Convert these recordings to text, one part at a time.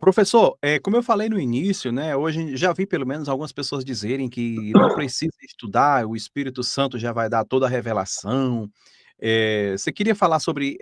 Professor, como eu falei no início, né, hoje já vi pelo menos algumas pessoas dizerem que não precisa estudar, o Espírito Santo já vai dar toda a revelação. Você queria falar sobre,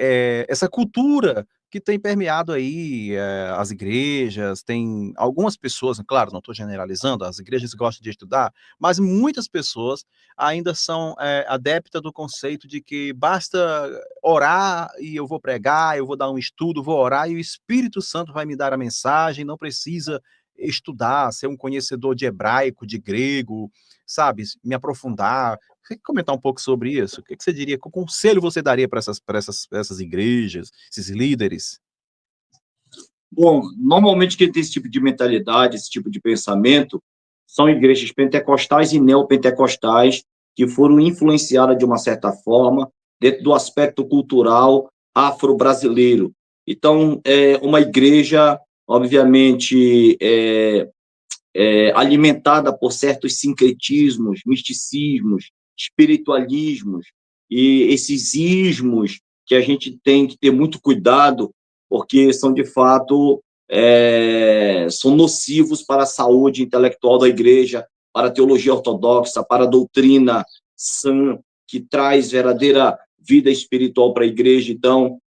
essa cultura que tem permeado aí, as igrejas, tem algumas pessoas, claro, não estou generalizando, as igrejas gostam de estudar, mas muitas pessoas ainda são, adepta do conceito de que basta orar e eu vou pregar, eu vou dar um estudo, vou orar e o Espírito Santo vai me dar a mensagem, não precisa estudar, ser um conhecedor de hebraico, de grego, sabe, me aprofundar. Você quer comentar um pouco sobre isso? O que que você diria, que conselho você daria para essas igrejas, esses líderes? Bom, normalmente quem tem esse tipo de mentalidade, esse tipo de pensamento, são igrejas pentecostais e neopentecostais que foram influenciadas de uma certa forma dentro do aspecto cultural afro-brasileiro. Então, uma igreja, obviamente, alimentada por certos sincretismos, misticismos, espiritualismos e esses ismos que a gente tem que ter muito cuidado, porque são, de fato, são nocivos para a saúde intelectual da igreja, para a teologia ortodoxa, para a doutrina sã, que traz verdadeira vida espiritual para a igreja. Então,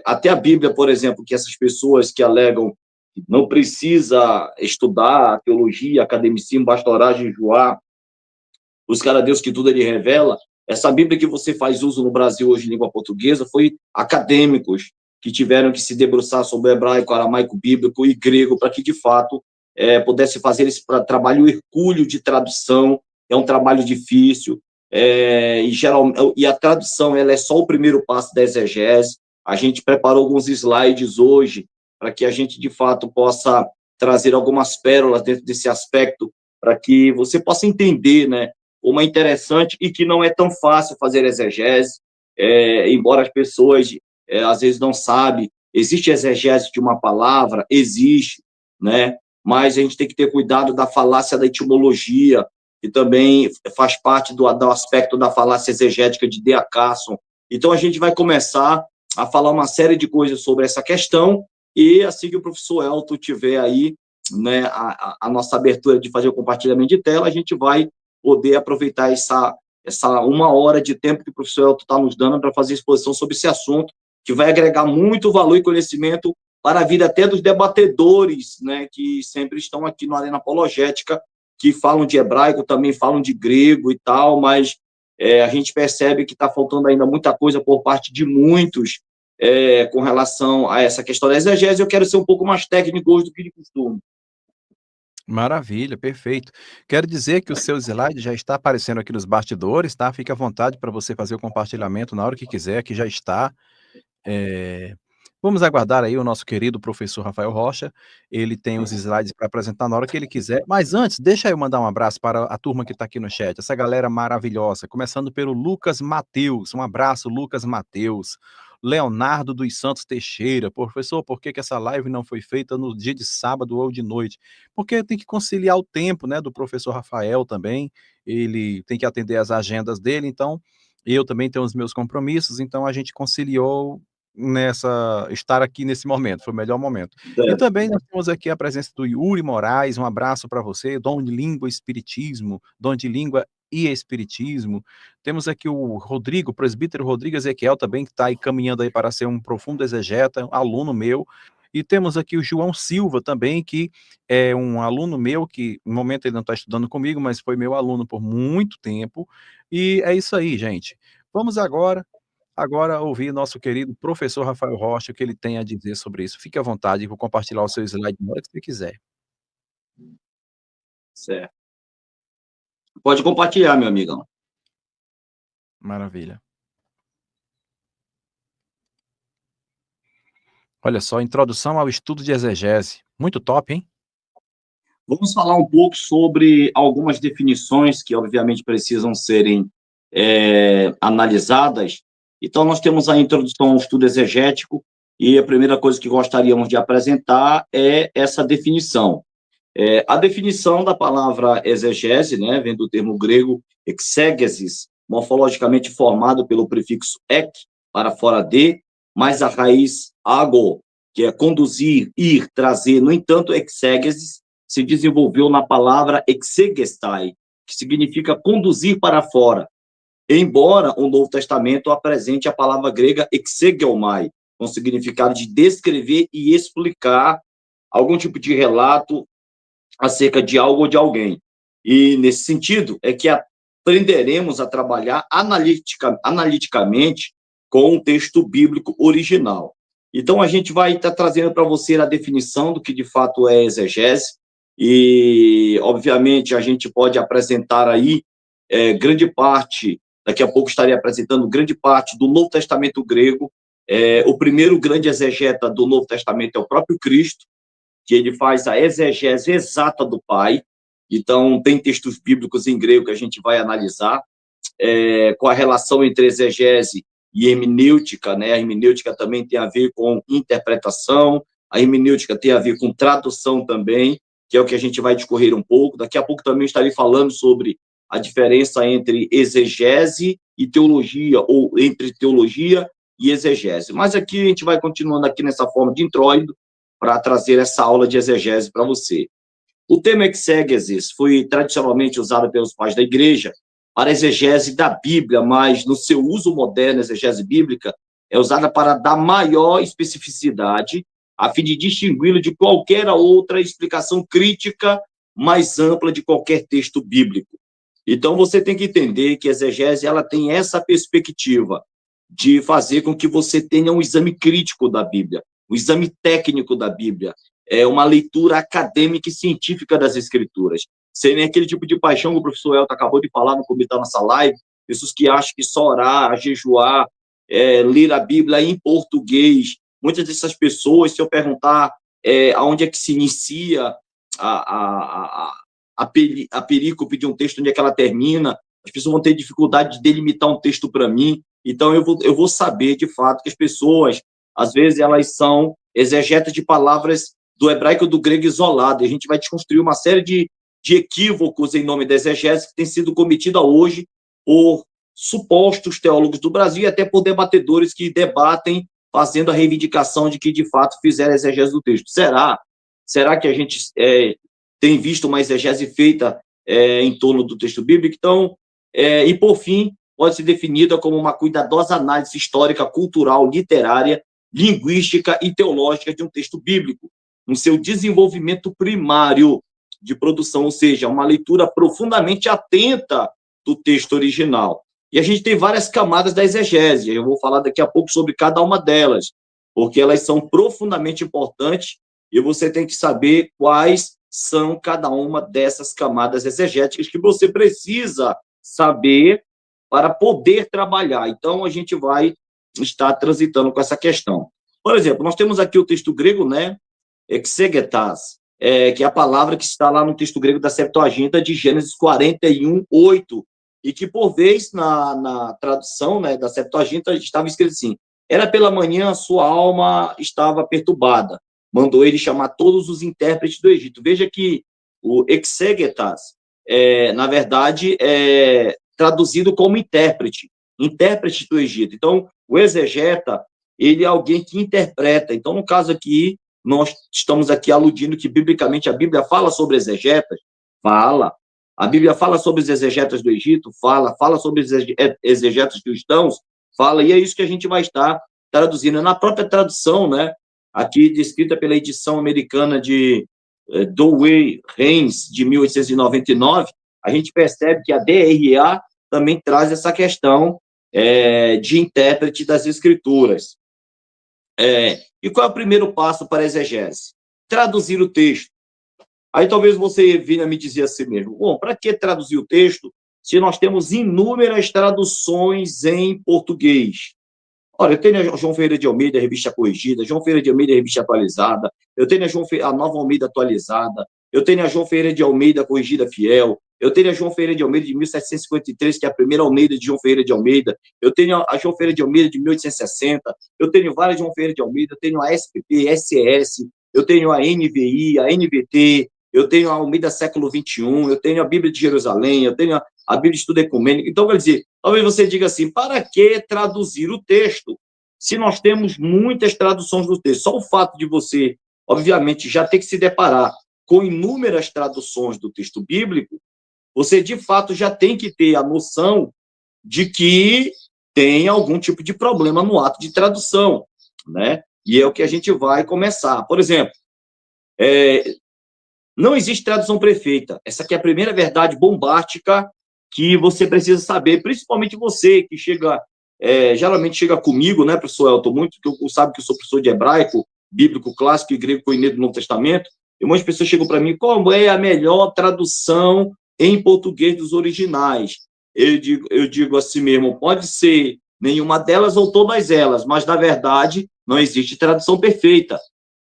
até a Bíblia, por exemplo, que essas pessoas que alegam não precisa estudar teologia, academicismo, basta orar, jejuar, buscar a Deus que tudo ele revela. Essa Bíblia que você faz uso no Brasil hoje em língua portuguesa foi acadêmicos que tiveram que se debruçar sobre o hebraico, aramaico, bíblico e grego para que, de fato, pudesse fazer esse trabalho hercúleo de tradução. É um trabalho difícil, e a tradução ela é só o primeiro passo da exegese. A gente preparou alguns slides hoje para que a gente, de fato, possa trazer algumas pérolas dentro desse aspecto, para que você possa entender, né, como é interessante e que não é tão fácil fazer exegese, embora as pessoas, às vezes, não sabem. Existe exegese de uma palavra? Existe, né? Mas a gente tem que ter cuidado da falácia da etimologia, que também faz parte do aspecto da falácia exegética de D.A. Carson. Então, a gente vai começar a falar uma série de coisas sobre essa questão, e assim que o professor Elton tiver aí, né, a nossa abertura de fazer o compartilhamento de tela, a gente vai poder aproveitar essa 1 hora de tempo que o professor Elton está nos dando para fazer exposição sobre esse assunto, que vai agregar muito valor e conhecimento para a vida até dos debatedores, né, que sempre estão aqui no Arena Apologética, que falam de hebraico, também falam de grego e tal, mas a gente percebe que está faltando ainda muita coisa por parte de muitos, com relação a essa questão da exegese. Eu quero ser um pouco mais técnico hoje do que de costume. Maravilha, perfeito. Quero dizer que o seu slide já está aparecendo aqui nos bastidores, tá? Fique à vontade para você fazer o compartilhamento na hora que quiser, que já está. Eh, Vamos aguardar aí o nosso querido professor Rafael Rocha, ele tem os slides para apresentar na hora que ele quiser, mas antes, deixa eu mandar um abraço para a turma que está aqui no chat, essa galera maravilhosa, começando pelo Lucas Mateus, um abraço Lucas Mateus, Leonardo dos Santos Teixeira: "Professor, por que que essa live não foi feita no dia de sábado ou de noite?" Porque tem que conciliar o tempo, né, do professor Rafael também, ele tem que atender as agendas dele, então, eu também tenho os meus compromissos, então a gente conciliou estar aqui nesse momento, foi o melhor momento. E Certo. também nós temos aqui a presença do Yuri Moraes, um abraço para você, dom de língua e espiritismo, dom de língua e espiritismo. Temos aqui o Rodrigo, presbítero Rodrigo Ezequiel também, que está aí caminhando aí para ser um profundo exegeta, um aluno meu. E temos aqui o João Silva também, que é um aluno meu, que no momento ele não está estudando comigo, mas foi meu aluno por muito tempo. E é isso aí, gente. Vamos agora ouvir nosso querido professor Rafael Rocha, o que ele tem a dizer sobre isso. Fique à vontade, vou compartilhar o seu slide na hora que você quiser. Certo. Pode compartilhar, meu amigão. Maravilha. Olha só, introdução ao estudo de exegese. Muito top, hein? Vamos falar um pouco sobre algumas definições que, obviamente, precisam serem analisadas. Então, nós temos a introdução ao estudo exegético, e a primeira coisa que gostaríamos de apresentar é essa definição. A definição da palavra exegese, né, vem do termo grego exégesis, morfologicamente formado pelo prefixo ek, para fora de, mais a raiz ago, que é conduzir, ir, trazer. No entanto, exegesis se desenvolveu na palavra exegestai, que significa conduzir para fora, embora o Novo Testamento apresente a palavra grega exegeomai, com significado de descrever e explicar algum tipo de relato acerca de algo ou de alguém. E, nesse sentido, é que aprenderemos a trabalhar analiticamente com o texto bíblico original. Então, a gente vai estar trazendo para você a definição do que, de fato, é exegese, e, obviamente, a gente pode apresentar aí grande parte, daqui a pouco estarei apresentando grande parte do Novo Testamento grego. O primeiro grande exegeta do Novo Testamento é o próprio Cristo, que ele faz a exegese exata do Pai. Então, tem textos bíblicos em grego que a gente vai analisar, com a relação entre exegese e hermenêutica, né? A hermenêutica também tem a ver com interpretação, a hermenêutica tem a ver com tradução também, que é o que a gente vai discorrer um pouco. Daqui a pouco também estarei falando sobre a diferença entre exegese e teologia, ou entre teologia e exegese. Mas aqui a gente vai continuando aqui nessa forma de introito para trazer essa aula de exegese para você. O termo exegesis foi tradicionalmente usado pelos pais da igreja para exegese da Bíblia, mas no seu uso moderno, a exegese bíblica é usada para dar maior especificidade, a fim de distingui-lo de qualquer outra explicação crítica mais ampla de qualquer texto bíblico. Então, você tem que entender que a exegese ela tem essa perspectiva de fazer com que você tenha um exame crítico da Bíblia, um exame técnico da Bíblia, uma leitura acadêmica e científica das Escrituras. Sem nem aquele tipo de paixão que o professor Elton acabou de falar no começo da nossa live, pessoas que acham que só orar, jejuar, ler a Bíblia em português. Muitas dessas pessoas, se eu perguntar aonde é que se inicia a perícope de um texto, onde é que ela termina, as pessoas vão ter dificuldade de delimitar um texto para mim. Então, eu vou saber, de fato, que as pessoas, às vezes, elas são exegetas de palavras do hebraico ou do grego isolado. E a gente vai desconstruir uma série de equívocos em nome da exegese que tem sido cometida hoje por supostos teólogos do Brasil e até por debatedores que debatem fazendo a reivindicação de que, de fato, fizeram a exegese do texto. Será que a gente tem visto uma exegese feita em torno do texto bíblico? Então, e por fim, pode ser definida como uma cuidadosa análise histórica, cultural, literária, linguística e teológica de um texto bíblico, no seu desenvolvimento primário de produção, ou seja, uma leitura profundamente atenta do texto original. E a gente tem várias camadas da exegese, eu vou falar daqui a pouco sobre cada uma delas, porque elas são profundamente importantes e você tem que saber quais são cada uma dessas camadas exegéticas que você precisa saber para poder trabalhar. Então, a gente vai estar transitando com essa questão. Por exemplo, nós temos aqui o texto grego, né? Exegetas, que é a palavra que está lá no texto grego da Septuaginta de Gênesis 41:8, e que, por vez, na tradução, né, da Septuaginta, estava escrito assim: era pela manhã, sua alma estava perturbada. Mandou ele chamar todos os intérpretes do Egito. Veja que o exegetas, na verdade, é traduzido como intérprete do Egito. Então, o exegeta, ele é alguém que interpreta. Então, no caso aqui, nós estamos aqui aludindo que, biblicamente, a Bíblia fala sobre exegetas? Fala. A Bíblia fala sobre os exegetas do Egito? Fala. Fala sobre os exegetas cristãos? Fala. E é isso que a gente vai estar traduzindo. Na própria tradução, né, aqui descrita pela edição americana de Douay Rheims, de 1899, a gente percebe que a DRA também traz essa questão de intérprete das Escrituras. E qual é o primeiro passo para a exegese? Traduzir o texto. Aí talvez você venha me dizer assim mesmo: bom, para que traduzir o texto se nós temos inúmeras traduções em português? Olha, eu tenho a João Ferreira de Almeida, a Revista Corrigida, João Ferreira de Almeida, a Revista Atualizada, eu tenho a Nova Almeida Atualizada, eu tenho a João Ferreira de Almeida Corrigida Fiel, eu tenho a João Ferreira de Almeida de 1753, que é a primeira Almeida de João Ferreira de Almeida, eu tenho a João Ferreira de Almeida de 1860, eu tenho várias João Ferreira de Almeida, eu tenho a SPP, SES, eu tenho a NVI, a NVT, eu tenho a Almeida Século XXI, eu tenho a Bíblia de Jerusalém, eu tenho a Bíblia de Estudo Ecumênico. Então, quer dizer, talvez você diga assim: para que traduzir o texto se nós temos muitas traduções do texto. Só o fato de você, obviamente, já ter que se deparar com inúmeras traduções do texto bíblico, você, de fato, já tem que ter a noção de que tem algum tipo de problema no ato de tradução, né? E é o que a gente vai começar. Por exemplo, não existe tradução perfeita. Essa aqui é a primeira verdade bombástica que você precisa saber, principalmente você que chega, geralmente chega comigo, né, professor Elton, muito que eu sabe que eu sou professor de hebraico, bíblico clássico e grego koiné do Novo Testamento, e muitas pessoas chegam para mim, qual é a melhor tradução em português dos originais? Eu digo assim mesmo, pode ser nenhuma delas ou todas elas, mas, na verdade, não existe tradução perfeita.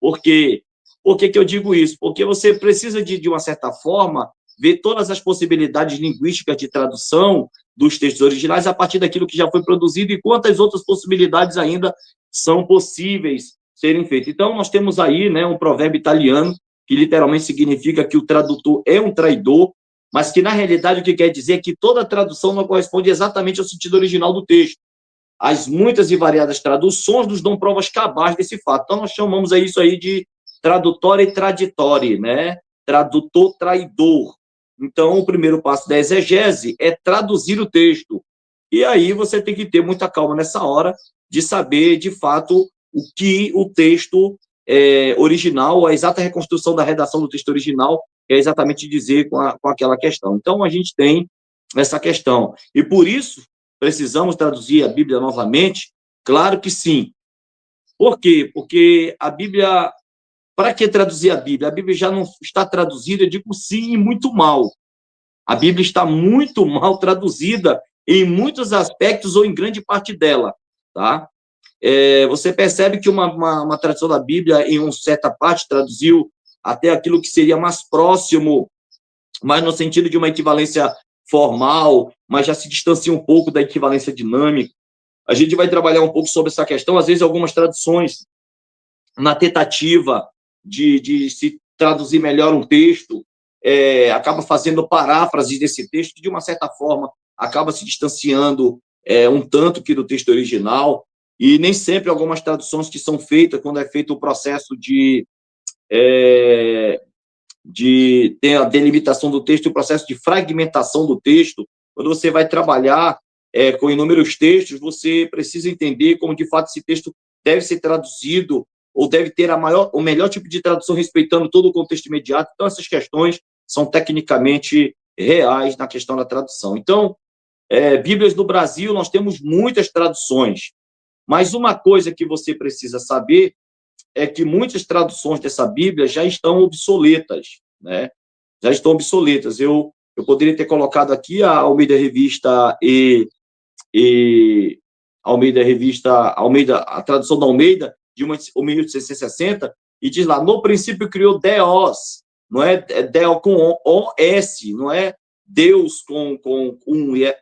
Por quê? Por que eu digo isso? Porque você precisa, de uma certa forma, ver todas as possibilidades linguísticas de tradução dos textos originais a partir daquilo que já foi produzido e quantas outras possibilidades ainda são possíveis serem feitas. Então, nós temos aí, né, um provérbio italiano que literalmente significa que o tradutor é um traidor, mas que, na realidade, o que quer dizer é que toda tradução não corresponde exatamente ao sentido original do texto. As muitas e variadas traduções nos dão provas cabais desse fato. Então, nós chamamos isso aí de tradutório e traditório, né? Tradutor traidor. Então, o primeiro passo da exegese é traduzir o texto. E aí você tem que ter muita calma nessa hora de saber, de fato, o que o texto original, a exata reconstrução da redação do texto original, é exatamente dizer com aquela questão. Então, a gente tem essa questão. E, por isso, precisamos traduzir a Bíblia novamente? Claro que sim. Por quê? Porque a Bíblia... Para que traduzir a Bíblia? A Bíblia já não está traduzida, eu digo sim, muito mal. A Bíblia está muito mal traduzida em muitos aspectos ou em grande parte dela, tá? Você percebe que uma tradução da Bíblia, em uma certa parte, traduziu até aquilo que seria mais próximo, mas no sentido de uma equivalência formal, mas já se distancia um pouco da equivalência dinâmica. A gente vai trabalhar um pouco sobre essa questão. Às vezes, algumas traduções, na tentativa de se traduzir melhor um texto, acaba fazendo paráfrases desse texto, que, de uma certa forma, acaba se distanciando um tanto que do texto original, e nem sempre algumas traduções que são feitas, quando é feito o processo de ter a delimitação do texto, o processo de fragmentação do texto, quando você vai trabalhar com inúmeros textos, você precisa entender como, de fato, esse texto deve ser traduzido ou deve ter o melhor tipo de tradução, respeitando todo o contexto imediato. Então, essas questões são tecnicamente reais na questão da tradução. Então, Bíblias do Brasil, nós temos muitas traduções, mas uma coisa que você precisa saber é que muitas traduções dessa Bíblia já estão obsoletas, né? Já estão obsoletas. Eu poderia ter colocado aqui a Almeida Revista Almeida, a tradução da Almeida, de 1860, e diz lá, no princípio criou Deus, não é Deo com O-S, não é Deus com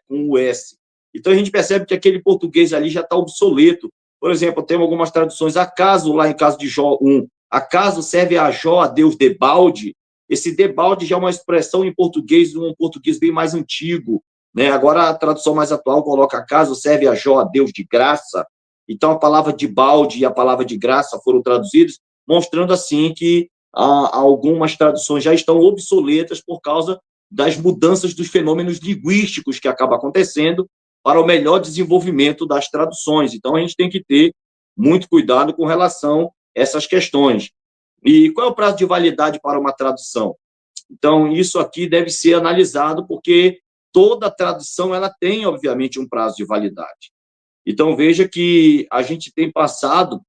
o S. Então, a gente percebe que aquele português ali já está obsoleto. Por exemplo, temos algumas traduções, acaso, lá em caso de Jó 1, acaso serve a Jó a Deus debalde? Esse debalde já é uma expressão em português, um português bem mais antigo, né? Agora, a tradução mais atual coloca acaso serve a Jó a Deus de graça? Então, a palavra de balde e a palavra de graça foram traduzidos, mostrando, assim, que algumas traduções já estão obsoletas por causa das mudanças dos fenômenos linguísticos que acabam acontecendo para o melhor desenvolvimento das traduções. Então, a gente tem que ter muito cuidado com relação a essas questões. E qual é o prazo de validade para uma tradução? Então, isso aqui deve ser analisado, porque toda tradução ela tem, obviamente, um prazo de validade. Então, veja que a gente tem passado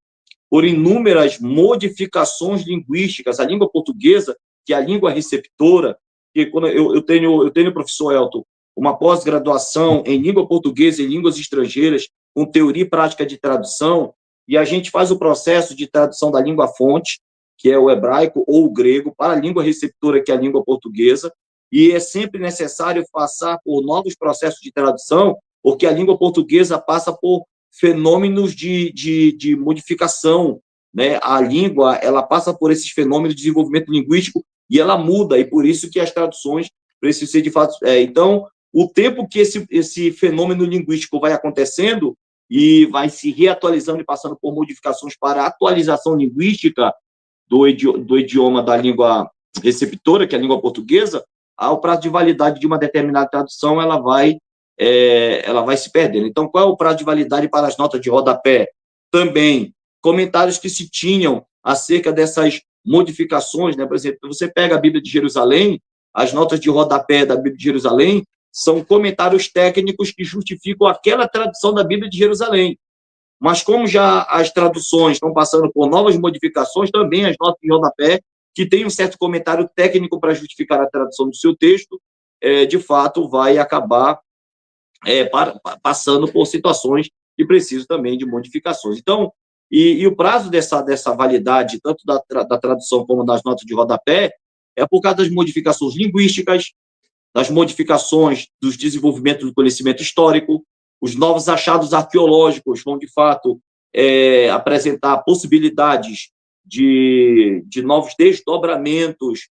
por inúmeras modificações linguísticas. A língua portuguesa, que é a língua receptora, que quando eu tenho, professor Elton, uma pós-graduação em língua portuguesa e línguas estrangeiras, com teoria e prática de tradução, e a gente faz o processo de tradução da língua-fonte, que é o hebraico ou o grego, para a língua receptora, que é a língua portuguesa, e é sempre necessário passar por novos processos de tradução, porque a língua portuguesa passa por fenômenos de modificação, né? A língua, ela passa por esses fenômenos de desenvolvimento linguístico e ela muda, e por isso que as traduções precisam ser de fato... Então, o tempo que esse fenômeno linguístico vai acontecendo, e vai se reatualizando e passando por modificações para atualização linguística do idioma da língua receptora, que é a língua portuguesa, o prazo de validade de uma determinada tradução ela vai se perdendo. Então, qual é o prazo de validade para as notas de rodapé? Também, comentários que se tinham acerca dessas modificações, né? Por exemplo, você pega a Bíblia de Jerusalém, as notas de rodapé da Bíblia de Jerusalém são comentários técnicos que justificam aquela tradução da Bíblia de Jerusalém. Mas como já as traduções estão passando por novas modificações, também as notas de rodapé, que tem um certo comentário técnico para justificar a tradução do seu texto, de fato vai acabar passando por situações que precisam também de modificações. Então, e o prazo dessa validade, tanto da tradução como das notas de rodapé, é por causa das modificações linguísticas, das modificações dos desenvolvimentos do conhecimento histórico, os novos achados arqueológicos vão, de fato, apresentar possibilidades de novos desdobramentos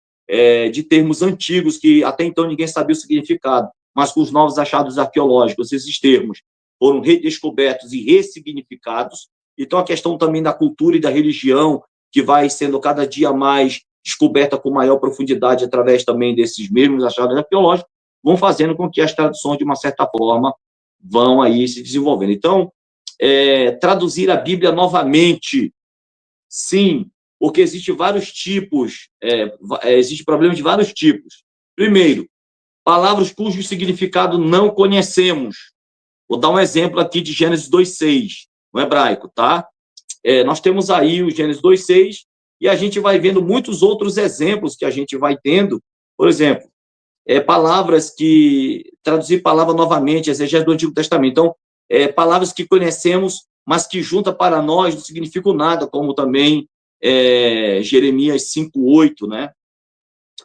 de termos antigos que até então ninguém sabia o significado, mas com os novos achados arqueológicos, esses termos foram redescobertos e ressignificados. Então, a questão também da cultura e da religião, que vai sendo cada dia mais descoberta com maior profundidade através também desses mesmos achados arqueológicos, vão fazendo com que as traduções, de uma certa forma, vão aí se desenvolvendo. Então, traduzir a Bíblia novamente, sim, porque existem vários tipos, existe problemas de vários tipos. Primeiro, palavras cujo significado não conhecemos. Vou dar um exemplo aqui de Gênesis 2:6, no hebraico, tá? Nós temos aí o Gênesis 2:6, e a gente vai vendo muitos outros exemplos que a gente vai tendo. Por exemplo, palavras que... Traduzir palavra novamente, exegese do Antigo Testamento. Então, palavras que conhecemos, mas que junta para nós não significam nada, como também Jeremias 5:8, né?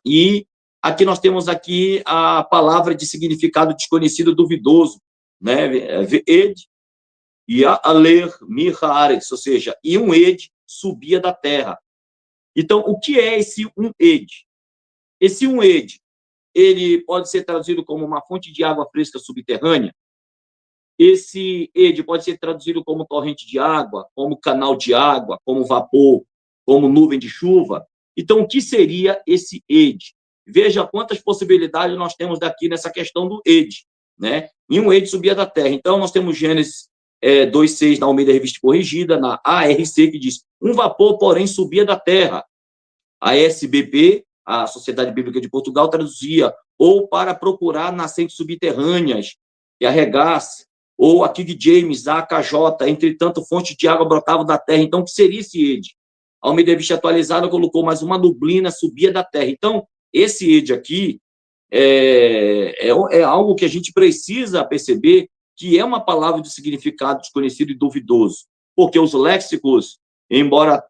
E aqui nós temos aqui a palavra de significado desconhecido, duvidoso, né? Ed e a ler mirhaaretz, ou seja, e um ed subia da terra. Então, o que é esse um ed? Esse um ed, ele pode ser traduzido como uma fonte de água fresca subterrânea. Esse ed pode ser traduzido como torrente de água, como canal de água, como vapor, como nuvem de chuva. Então, o que seria esse ed? Veja quantas possibilidades nós temos daqui nessa questão do ed, né? E um ed subia da terra. Então, nós temos Gênesis 2:6 na Almeida Revista Corrigida, na ARC, que diz: um vapor, porém, subia da terra. A SBP, a Sociedade Bíblica de Portugal, traduzia ou para procurar nascentes subterrâneas, e a regasse, ou a King James, a AKJ, entretanto, fontes de água brotavam da terra. Então, o que seria esse ed? A Almeida Revista Atualizada colocou mais uma nublina subia da terra. Então, esse ed aqui é algo que a gente precisa perceber que é uma palavra de significado desconhecido e duvidoso, porque os léxicos, embora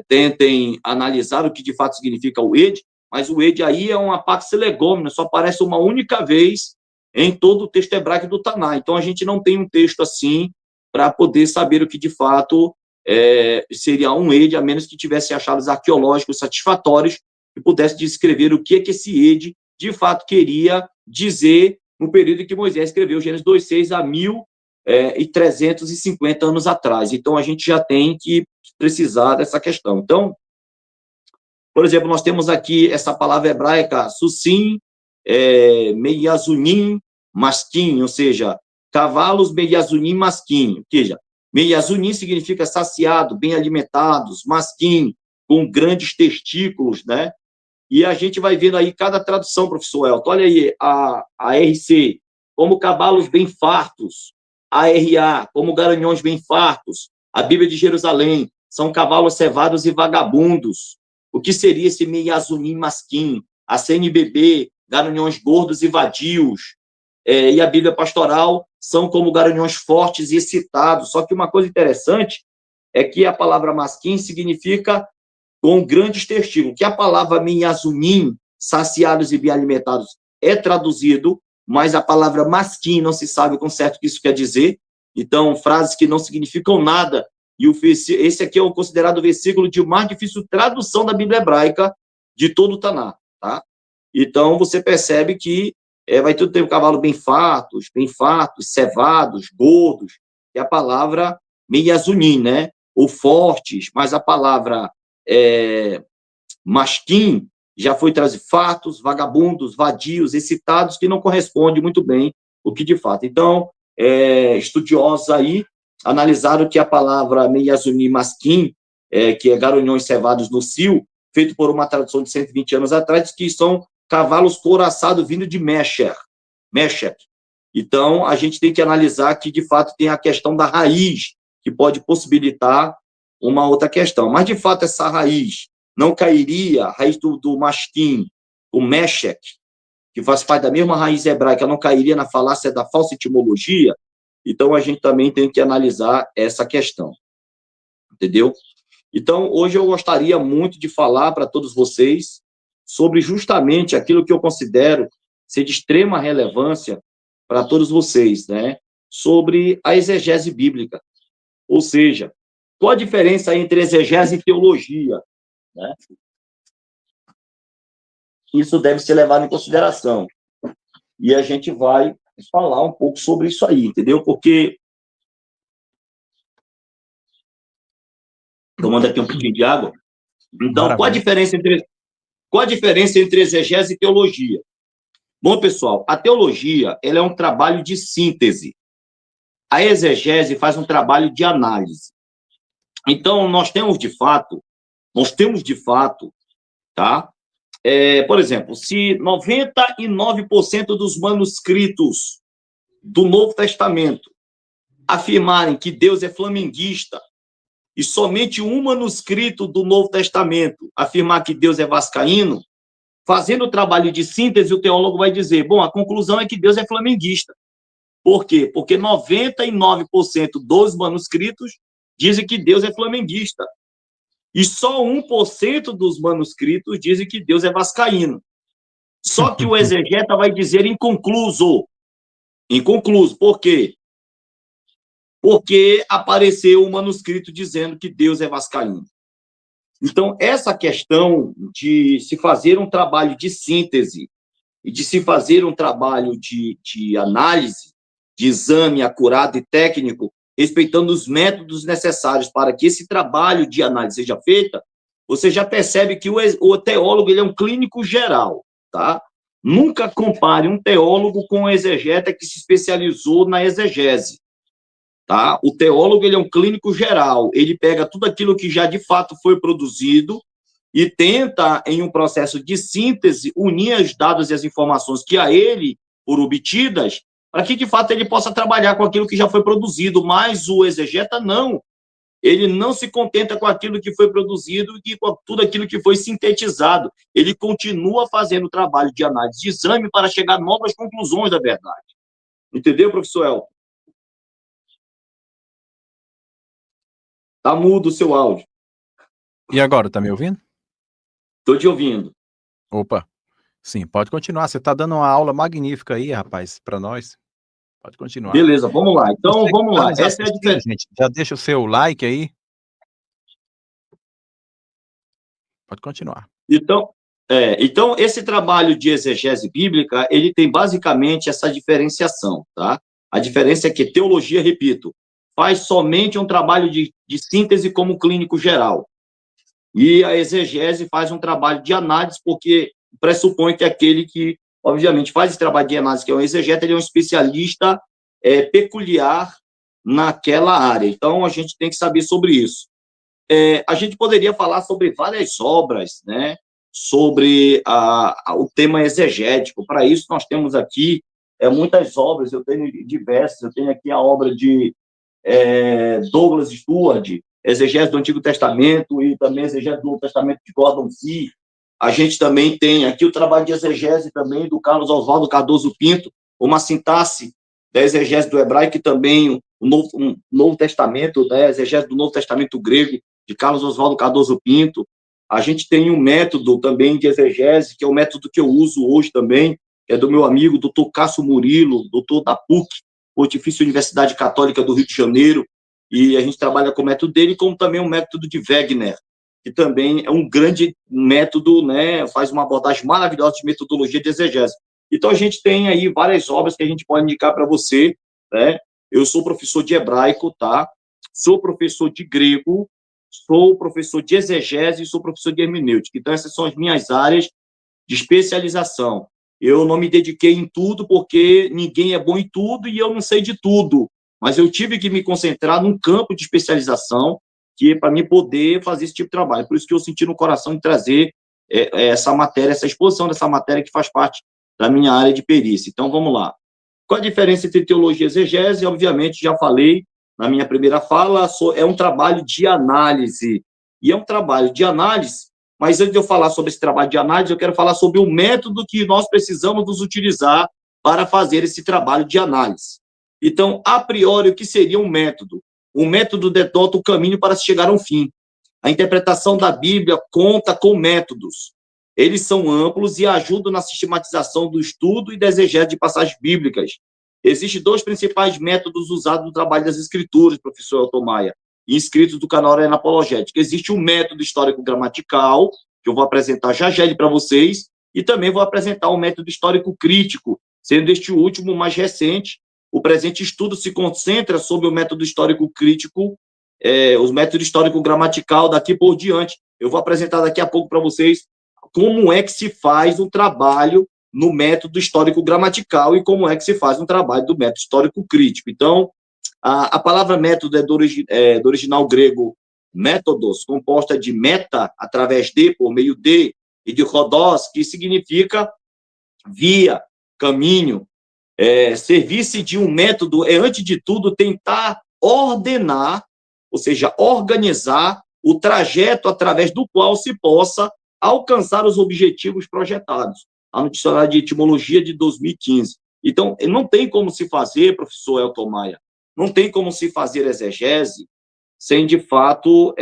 tentem analisar o que de fato significa o ed, mas o ed aí é uma pax legomena, só aparece uma única vez em todo o texto hebraico do Taná. Então, a gente não tem um texto assim para poder saber o que de fato seria um ed, a menos que tivesse achados arqueológicos satisfatórios e pudesse descrever o que esse ed de fato queria dizer no período em que Moisés escreveu Gênesis 2:6 há 1.350 anos atrás. Então, a gente já tem que precisar dessa questão. Então, por exemplo, nós temos aqui essa palavra hebraica, sussim, meiazunim, masquim, ou seja, cavalos meiazunim, masquim. Ou seja, meiazunim significa saciado, bem alimentados, masquim, com grandes testículos, né? E a gente vai vendo aí cada tradução, professor Elton. Olha aí, a RC, como cavalos bem fartos. A RA, como garanhões bem fartos. A Bíblia de Jerusalém, são cavalos cevados e vagabundos. O que seria esse meiazunim masquim? A CNBB, garanhões gordos e vadios. E a Bíblia pastoral são como garanhões fortes e excitados. Só que uma coisa interessante é que a palavra masquim significa com grandes testículos, que a palavra minhazunim, saciados e bem alimentados, é traduzido, mas a palavra masquim não se sabe com certo o que isso quer dizer. Então, frases que não significam nada. E esse aqui é o considerado o versículo de mais difícil tradução da Bíblia hebraica de todo o Taná, tá? Então, você percebe que vai tudo ter um cavalo bem fartos, cevados, gordos. que é a palavra meiazunim, né? Ou fortes, mas a palavra masquim já foi trazer fartos, vagabundos, vadios, excitados, que não corresponde muito bem o que de fato. Então, estudiosos aí analisaram que a palavra meiazunim masquim, que é garanhões cevados no cio, feito por uma tradução de 120 anos atrás, que são cavalos couraçados vindo de Meshech. Então, a gente tem que analisar que, de fato, tem a questão da raiz, que pode possibilitar uma outra questão. Mas, de fato, essa raiz não cairia, a raiz do masquim, o Meshech, que faz parte da mesma raiz hebraica, não cairia na falácia da falsa etimologia. Então, a gente também tem que analisar essa questão. Entendeu? Então, hoje eu gostaria muito de falar para todos vocês sobre justamente aquilo que eu considero ser de extrema relevância para todos vocês, né? Sobre a exegese bíblica. Ou seja, qual a diferença entre exegese e teologia, né? Isso deve ser levado em consideração. E a gente vai falar um pouco sobre isso aí, entendeu? Porque... Tomando aqui um pouquinho de água. Então, qual a diferença entre exegese e teologia? Bom, pessoal, a teologia ela é um trabalho de síntese. A exegese faz um trabalho de análise. Então, nós temos de fato, tá? Por exemplo, se 99% dos manuscritos do Novo Testamento afirmarem que Deus é flamenguista e somente um manuscrito do Novo Testamento afirmar que Deus é vascaíno, fazendo o trabalho de síntese, o teólogo vai dizer, bom, a conclusão é que Deus é flamenguista. Por quê? Porque 99% dos manuscritos dizem que Deus é flamenguista. E só 1% dos manuscritos dizem que Deus é vascaíno. Só que o exegeta vai dizer inconcluso. Inconcluso. Por quê? Porque apareceu um manuscrito dizendo que Deus é vascaíno. Então, essa questão de se fazer um trabalho de síntese e de se fazer um trabalho de análise, de exame acurado e técnico, respeitando os métodos necessários para que esse trabalho de análise seja feito, você já percebe que o teólogo ele é um clínico geral, tá? Nunca compare um teólogo com um exegeta que se especializou na exegese. Tá? O teólogo ele é um clínico geral, ele pega tudo aquilo que já de fato foi produzido e tenta, em um processo de síntese, unir os dados e as informações que a ele foram obtidas, para que de fato ele possa trabalhar com aquilo que já foi produzido, mas o exegeta não. Ele não se contenta com aquilo que foi produzido e com tudo aquilo que foi sintetizado. Ele continua fazendo o trabalho de análise de exame para chegar a novas conclusões da verdade. Entendeu, professor Elton? Tá mudo o seu áudio. E agora, tá me ouvindo? Estou te ouvindo. Opa, sim, pode continuar. Você está dando uma aula magnífica aí, rapaz, para nós. Pode continuar. Beleza, vamos lá. Então, você vamos lá. Essa é a diferença. Gente, já deixa o seu like aí. Pode continuar. Então, esse trabalho de exegese bíblica, ele tem basicamente essa diferenciação, tá? A diferença é que teologia, repito, faz somente um trabalho de síntese como clínico geral. E a exegese faz um trabalho de análise, porque pressupõe que aquele que, obviamente, faz esse trabalho de análise, que é um exegeta, ele é um especialista peculiar naquela área. Então, a gente tem que saber sobre isso. A gente poderia falar sobre várias obras, né, sobre o tema exegético. Para isso, nós temos aqui muitas obras, eu tenho diversas, eu tenho aqui a obra de Douglas Stuart, exegese do Antigo Testamento, e também exegese do Novo Testamento de Gordon Fee. A gente também tem aqui o trabalho de exegese também do Carlos Oswaldo Cardoso Pinto, uma sintaxe da exegese do hebraico, e também um Novo Testamento, né, exegese do Novo Testamento grego, de Carlos Oswaldo Cardoso Pinto. A gente tem um método também de exegese, que é o método que eu uso hoje também, que é do meu amigo, doutor Cássio Murilo, doutor da PUC, Pontifícia Universidade Católica do Rio de Janeiro, e a gente trabalha com o método dele, como também o método de Wegener, que também é um grande método, né, faz uma abordagem maravilhosa de metodologia de exegese. Então, a gente tem aí várias obras que a gente pode indicar para você, né? Eu sou professor de hebraico, tá? Sou professor de grego, sou professor de exegese e sou professor de hermenêutica. Então, essas são as minhas áreas de especialização. Eu não me dediquei em tudo, porque ninguém é bom em tudo e eu não sei de tudo. Mas eu tive que me concentrar num campo de especialização que é para mim poder fazer esse tipo de trabalho. Por isso que eu senti no coração de trazer essa matéria, essa exposição dessa matéria que faz parte da minha área de perícia. Então, vamos lá. Qual a diferença entre teologia e exegese? Obviamente, já falei na minha primeira fala, é um trabalho de análise. E é um trabalho de análise, mas antes de eu falar sobre esse trabalho de análise, eu quero falar sobre o método que nós precisamos nos utilizar para fazer esse trabalho de análise. Então, a priori, o que seria um método? O método denota o caminho para se chegar a um fim. A interpretação da Bíblia conta com métodos. Eles são amplos e ajudam na sistematização do estudo e da exegese de passagens bíblicas. Existem dois principais métodos usados no trabalho das Escrituras, professor Elton Maia, inscritos do canal Arena Apologética. Existe um método histórico-gramatical, que eu vou apresentar já ele para vocês, e também vou apresentar um método histórico-crítico, sendo este último mais recente. O presente estudo se concentra sobre o método histórico-crítico, o método histórico-gramatical daqui por diante. Eu vou apresentar daqui a pouco para vocês como é que se faz um trabalho no método histórico-gramatical e como é que se faz um trabalho do método histórico-crítico. Então, a palavra método é do original grego métodos, composta de meta, através de, por meio de, e de rodós, que significa via, caminho. Servir-se de um método é, antes de tudo, tentar ordenar, ou seja, organizar o trajeto através do qual se possa alcançar os objetivos projetados. No Dicionário de Etimologia de 2015. Então, não tem como se fazer, professor Elton Maia, não tem como se fazer exegese sem, de fato,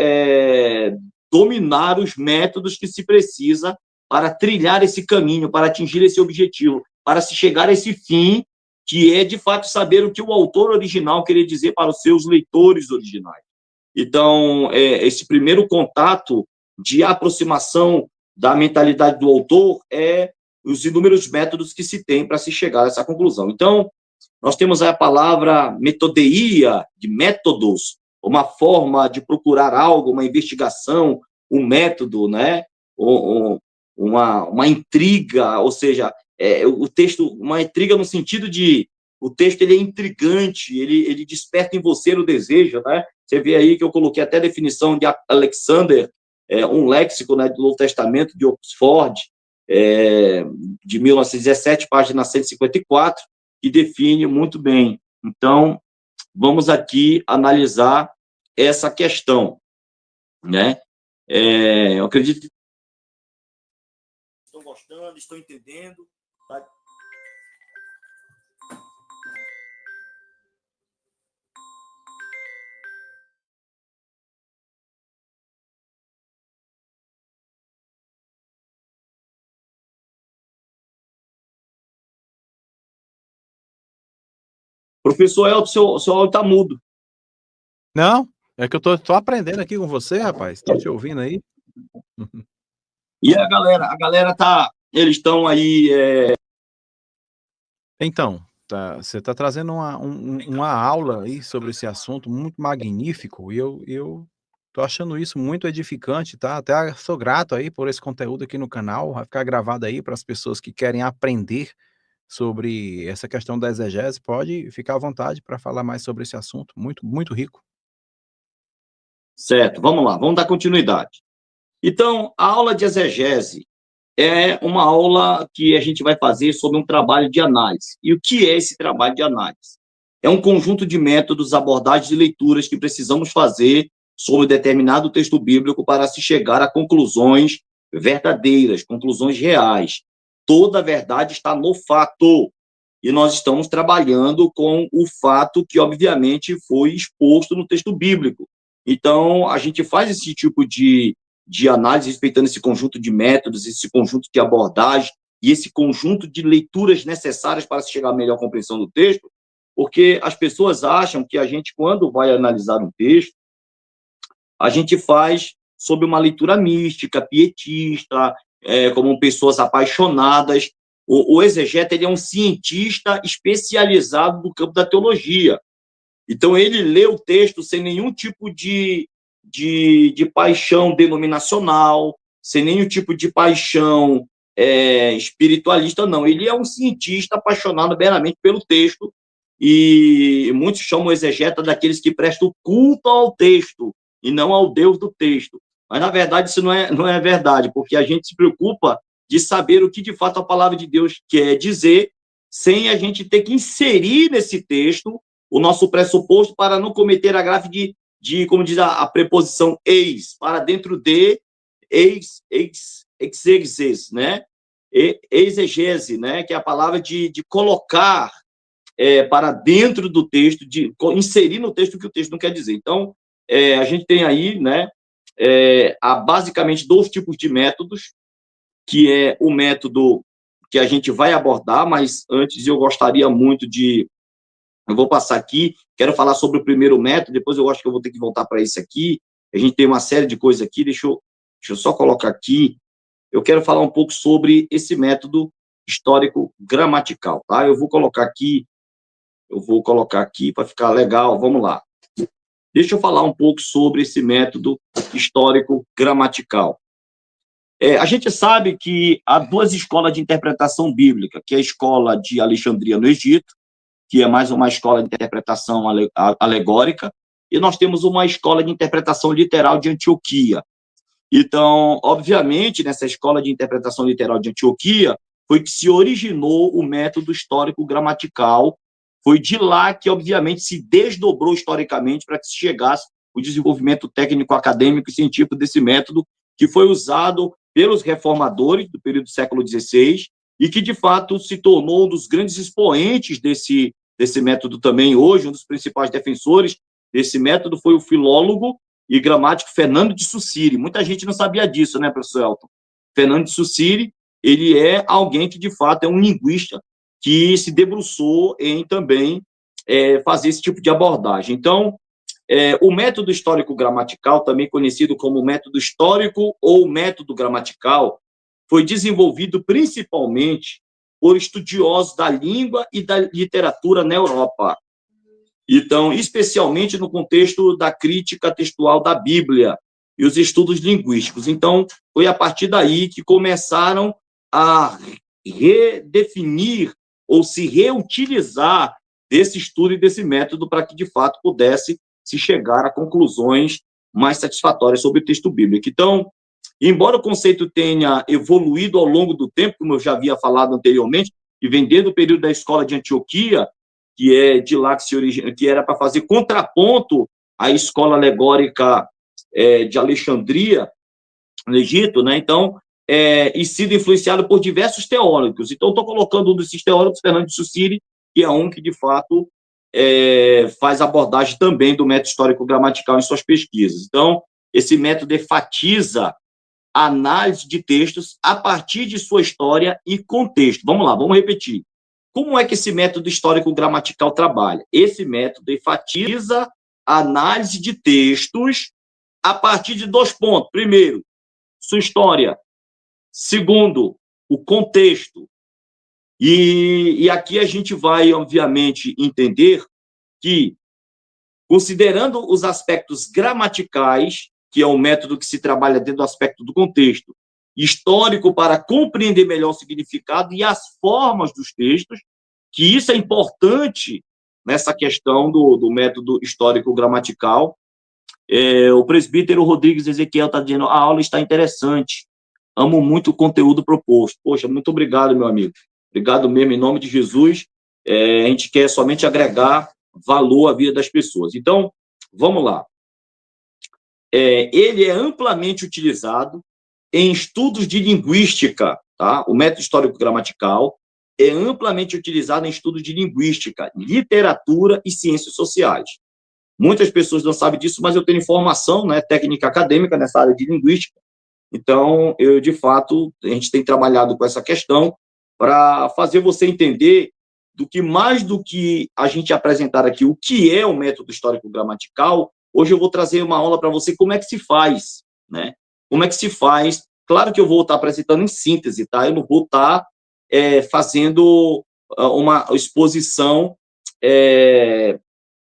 dominar os métodos que se precisa para trilhar esse caminho, para atingir esse objetivo, para se chegar a esse fim, que é, de fato, saber o que o autor original queria dizer para os seus leitores originais. Então, esse primeiro contato de aproximação da mentalidade do autor é os inúmeros métodos que se tem para se chegar a essa conclusão. Então, nós temos aí a palavra metodeia, de métodos, uma forma de procurar algo, uma investigação, um método, né? Uma intriga, ou seja, o texto, uma intriga no sentido de o texto ele é intrigante, ele desperta em você o desejo, né? Você vê aí que eu coloquei até a definição de Alexander, um léxico, né, do Novo Testamento de Oxford, de 1917, página 154, que define muito bem. Então, vamos aqui analisar essa questão, né? Eu acredito que estão gostando, estão entendendo. Tá? Professor Elton, seu áudio está mudo. Não, é que eu tô aprendendo aqui com você, rapaz. Estou te ouvindo aí. E a galera tá, eles estão aí... Então, você está trazendo uma aula aí sobre esse assunto muito magnífico, e eu tô achando isso muito edificante, tá? Até sou grato aí por esse conteúdo aqui no canal, vai ficar gravado aí para as pessoas que querem aprender sobre essa questão da exegese, pode ficar à vontade para falar mais sobre esse assunto, muito, muito rico. Certo, vamos lá, vamos dar continuidade. Então, a aula de exegese é uma aula que a gente vai fazer sobre um trabalho de análise. E o que é esse trabalho de análise? É um conjunto de métodos, abordagens e leituras que precisamos fazer sobre determinado texto bíblico para se chegar a conclusões verdadeiras, conclusões reais. Toda a verdade está no fato. E nós estamos trabalhando com o fato que, obviamente, foi exposto no texto bíblico. Então, a gente faz esse tipo de análise, respeitando esse conjunto de métodos, esse conjunto de abordagem e esse conjunto de leituras necessárias para se chegar à melhor compreensão do texto, porque as pessoas acham que a gente, quando vai analisar um texto, a gente faz sob uma leitura mística, pietista, como pessoas apaixonadas. O exegeta ele é um cientista especializado no campo da teologia. Então, ele lê o texto sem nenhum tipo de paixão denominacional, sem nenhum tipo de paixão espiritualista, não. Ele é um cientista apaixonado meramente pelo texto, e muitos chamam o exegeta daqueles que prestam culto ao texto e não ao Deus do texto. Mas, na verdade, isso não é verdade, porque a gente se preocupa de saber o que, de fato, a palavra de Deus quer dizer, sem a gente ter que inserir nesse texto o nosso pressuposto para não cometer a gafe como diz a preposição eis, para dentro de exegesis, né? Exegese, né? Que é a palavra de colocar para dentro do texto, de inserir no texto o que o texto não quer dizer. Então, a gente tem aí, né, há basicamente 2 tipos de métodos, que é o método que a gente vai abordar, mas antes eu gostaria muito eu vou passar aqui, quero falar sobre o primeiro método, depois eu acho que eu vou ter que voltar para esse aqui, a gente tem uma série de coisas aqui, deixa eu só colocar aqui, eu quero falar um pouco sobre esse método histórico gramatical, tá? Eu vou colocar aqui para ficar legal, vamos lá. Deixa eu falar um pouco sobre esse método histórico gramatical. A gente sabe que há 2 escolas de interpretação bíblica, que é a escola de Alexandria, no Egito, que é mais uma escola de interpretação alegórica, e nós temos uma escola de interpretação literal de Antioquia. Então, obviamente, nessa escola de interpretação literal de Antioquia, foi que se originou o método histórico gramatical, foi de lá que, obviamente, se desdobrou historicamente para que se chegasse o desenvolvimento técnico, acadêmico e científico desse método, que foi usado pelos reformadores do período do século XVI e que, de fato, se tornou um dos grandes expoentes desse método também hoje. Um dos principais defensores desse método foi o filólogo e gramático Fernando de Saussure. Muita gente não sabia disso, né, professor Elton? Fernando de Saussure, ele é alguém que, de fato, é um linguista que se debruçou em também fazer esse tipo de abordagem. Então, o método histórico-gramatical, também conhecido como método histórico ou método gramatical, foi desenvolvido principalmente por estudiosos da língua e da literatura na Europa. Então, especialmente no contexto da crítica textual da Bíblia e os estudos linguísticos. Então, foi a partir daí que começaram a redefinir ou se reutilizar desse estudo e desse método para que, de fato, pudesse se chegar a conclusões mais satisfatórias sobre o texto bíblico. Então, embora o conceito tenha evoluído ao longo do tempo, como eu já havia falado anteriormente, e vem desde o período da escola de Antioquia, que é de lá que se origina, que era para fazer contraponto à escola alegórica de Alexandria, no Egito, né? Então, e sido influenciado por diversos teólogos. Então, estou colocando um desses teólogos, Fernando de Saussure, que é um que, de fato, faz abordagem também do método histórico-gramatical em suas pesquisas. Então, esse método enfatiza a análise de textos a partir de sua história e contexto. Vamos lá, vamos repetir. Como é que esse método histórico-gramatical trabalha? Esse método enfatiza a análise de textos a partir de 2 pontos. Primeiro, sua história. Segundo, o contexto. E aqui a gente vai, obviamente, entender que, considerando os aspectos gramaticais, que é um método que se trabalha dentro do aspecto do contexto, histórico para compreender melhor o significado e as formas dos textos, que isso é importante nessa questão do método histórico-gramatical. O presbítero Rodrigues Ezequiel está dizendo: a aula está interessante, amo muito o conteúdo proposto. Poxa, muito obrigado, meu amigo. Obrigado mesmo, em nome de Jesus. A gente quer somente agregar valor à vida das pessoas. Então, vamos lá. Ele é amplamente utilizado em estudos de linguística, tá? O método histórico-gramatical é amplamente utilizado em estudos de linguística, literatura e ciências sociais. Muitas pessoas não sabem disso, mas eu tenho formação, né, técnica acadêmica nessa área de linguística. Então, de fato, a gente tem trabalhado com essa questão para fazer você entender do que mais do que a gente apresentar aqui, o que é o método histórico-gramatical. Hoje eu vou trazer uma aula para você como é que se faz, né? Como é que se faz? Claro que eu vou estar apresentando em síntese, tá? Eu não vou estar fazendo uma exposição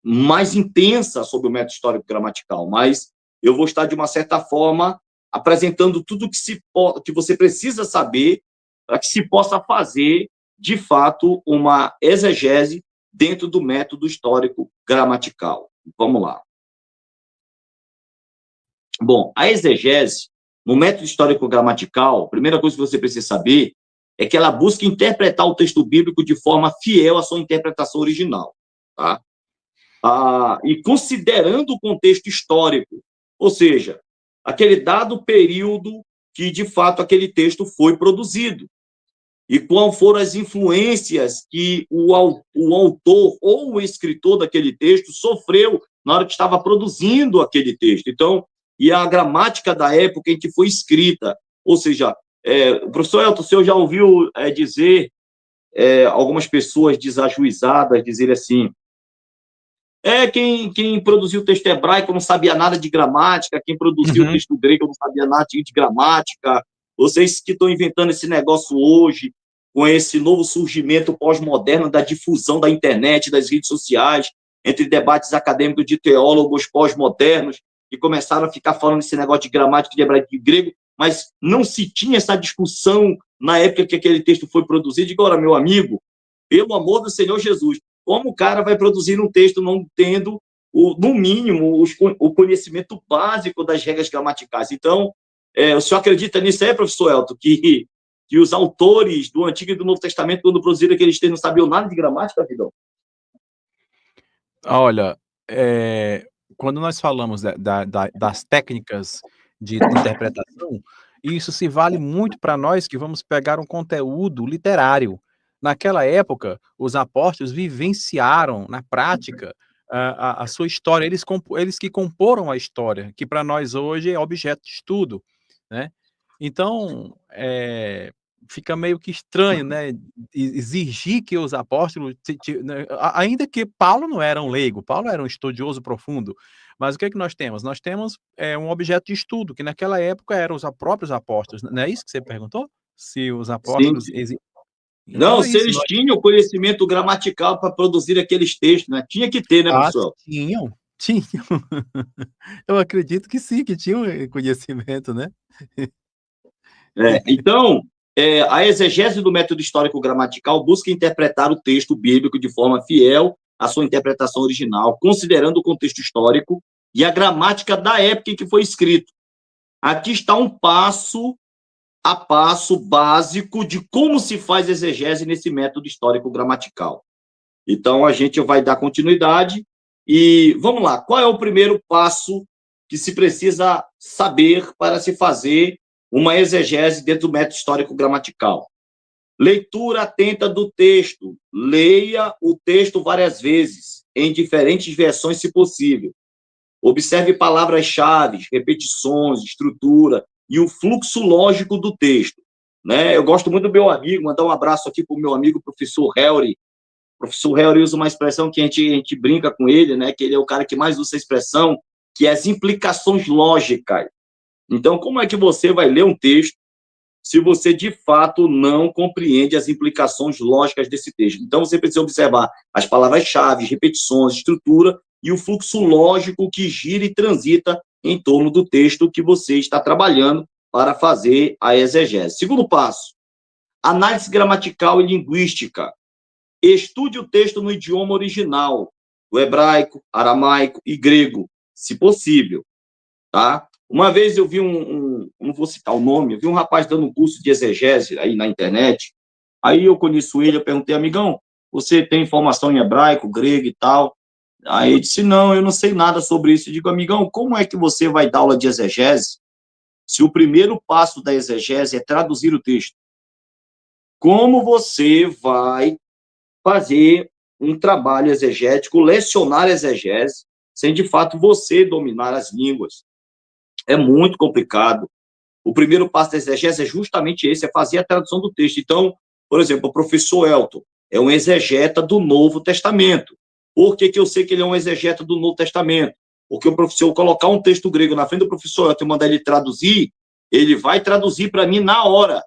mais intensa sobre o método histórico gramatical, mas eu vou estar, de uma certa forma, apresentando tudo que você precisa saber para que se possa fazer, de fato, uma exegese dentro do método histórico gramatical. Vamos lá. Bom, a exegese, no método histórico gramatical, a primeira coisa que você precisa saber é que ela busca interpretar o texto bíblico de forma fiel à sua interpretação original, tá? E considerando o contexto histórico, ou seja, aquele dado período que, de fato, aquele texto foi produzido, e quais foram as influências que o autor ou o escritor daquele texto sofreu na hora que estava produzindo aquele texto. Então, e a gramática da época em que foi escrita, ou seja, o professor Elton, o senhor já ouviu dizer, algumas pessoas desajuizadas dizer assim, quem produziu o texto hebraico não sabia nada de gramática, quem produziu o texto grego não sabia nada de gramática, vocês que estão inventando esse negócio hoje, com esse novo surgimento pós-moderno da difusão da internet, das redes sociais, entre debates acadêmicos de teólogos pós-modernos, que começaram a ficar falando esse negócio de gramática, de hebraico e de grego, mas não se tinha essa discussão na época que aquele texto foi produzido. Digo, ora, meu amigo, pelo amor do Senhor Jesus, como o cara vai produzir um texto não tendo, no mínimo, o conhecimento básico das regras gramaticais? Então, o senhor acredita nisso aí, professor Elton, que os autores do Antigo e do Novo Testamento, quando produziram aqueles textos, não sabiam nada de gramática, Vidal? Olha, quando nós falamos das técnicas de interpretação, isso se vale muito para nós que vamos pegar um conteúdo literário. Naquela época, os apóstolos vivenciaram na prática a sua história, eles que comporam a história, que para nós hoje é objeto de estudo, né. Então, fica meio que estranho, né, exigir que os apóstolos né, ainda que Paulo não era um leigo, Paulo era um estudioso profundo, mas o que é que nós temos? Nós temos, um objeto de estudo, que naquela época eram os próprios apóstolos, não é isso que você perguntou? Se os Sim. apóstolos então Não, é se isso, eles tinham conhecimento gramatical para produzir aqueles textos, né? Tinha que ter, né, professor? tinham, tinham. Eu acredito que sim, que tinham conhecimento, né. Então, a exegese do método histórico gramatical busca interpretar o texto bíblico de forma fiel à sua interpretação original, considerando o contexto histórico e a gramática da época em que foi escrito. Aqui está um passo a passo básico de como se faz exegese nesse método histórico gramatical. Então, a gente vai dar continuidade e vamos lá. Qual é o primeiro passo que se precisa saber para se fazer uma exegese dentro do método histórico gramatical? Leitura atenta do texto. Leia o texto várias vezes, em diferentes versões, se possível. Observe palavras-chave, repetições, estrutura e o fluxo lógico do texto. Né? Eu gosto muito do meu amigo, mandar um abraço aqui para o meu amigo, professor Helry. O professor Helry usa uma expressão que a gente brinca com ele, né? Que ele é o cara que mais usa essa expressão, que é as implicações lógicas. Então, como é que você vai ler um texto se você, de fato, não compreende as implicações lógicas desse texto? Então, você precisa observar as palavras-chave, repetições, estrutura e o fluxo lógico que gira e transita em torno do texto que você está trabalhando para fazer a exegese. Segundo passo, análise gramatical e linguística. Estude o texto no idioma original, o hebraico, aramaico e grego, se possível, tá? Uma vez eu vi não vou citar o nome, eu vi um rapaz dando um curso de exegese aí na internet, aí eu conheço ele, eu perguntei, amigão, você tem informação em hebraico, grego e tal? Aí ele disse, não, eu não sei nada sobre isso. Eu digo, amigão, como é que você vai dar aula de exegese se o primeiro passo da exegese é traduzir o texto? Como você vai fazer um trabalho exegético, lecionar exegese, sem, de fato, você dominar as línguas? É muito complicado. O primeiro passo da exegese é justamente esse, é fazer a tradução do texto. Então, por exemplo, o professor Elton é um exegeta do Novo Testamento. Por que eu sei que ele é um exegeta do Novo Testamento? Porque o professor colocar um texto grego na frente do professor Elton e mandar ele traduzir, ele vai traduzir para mim na hora,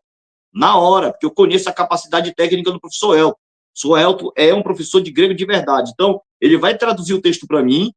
porque eu conheço a capacidade técnica do professor Elton. O professor Elton é um professor de grego de verdade. Então, ele vai traduzir o texto para mim.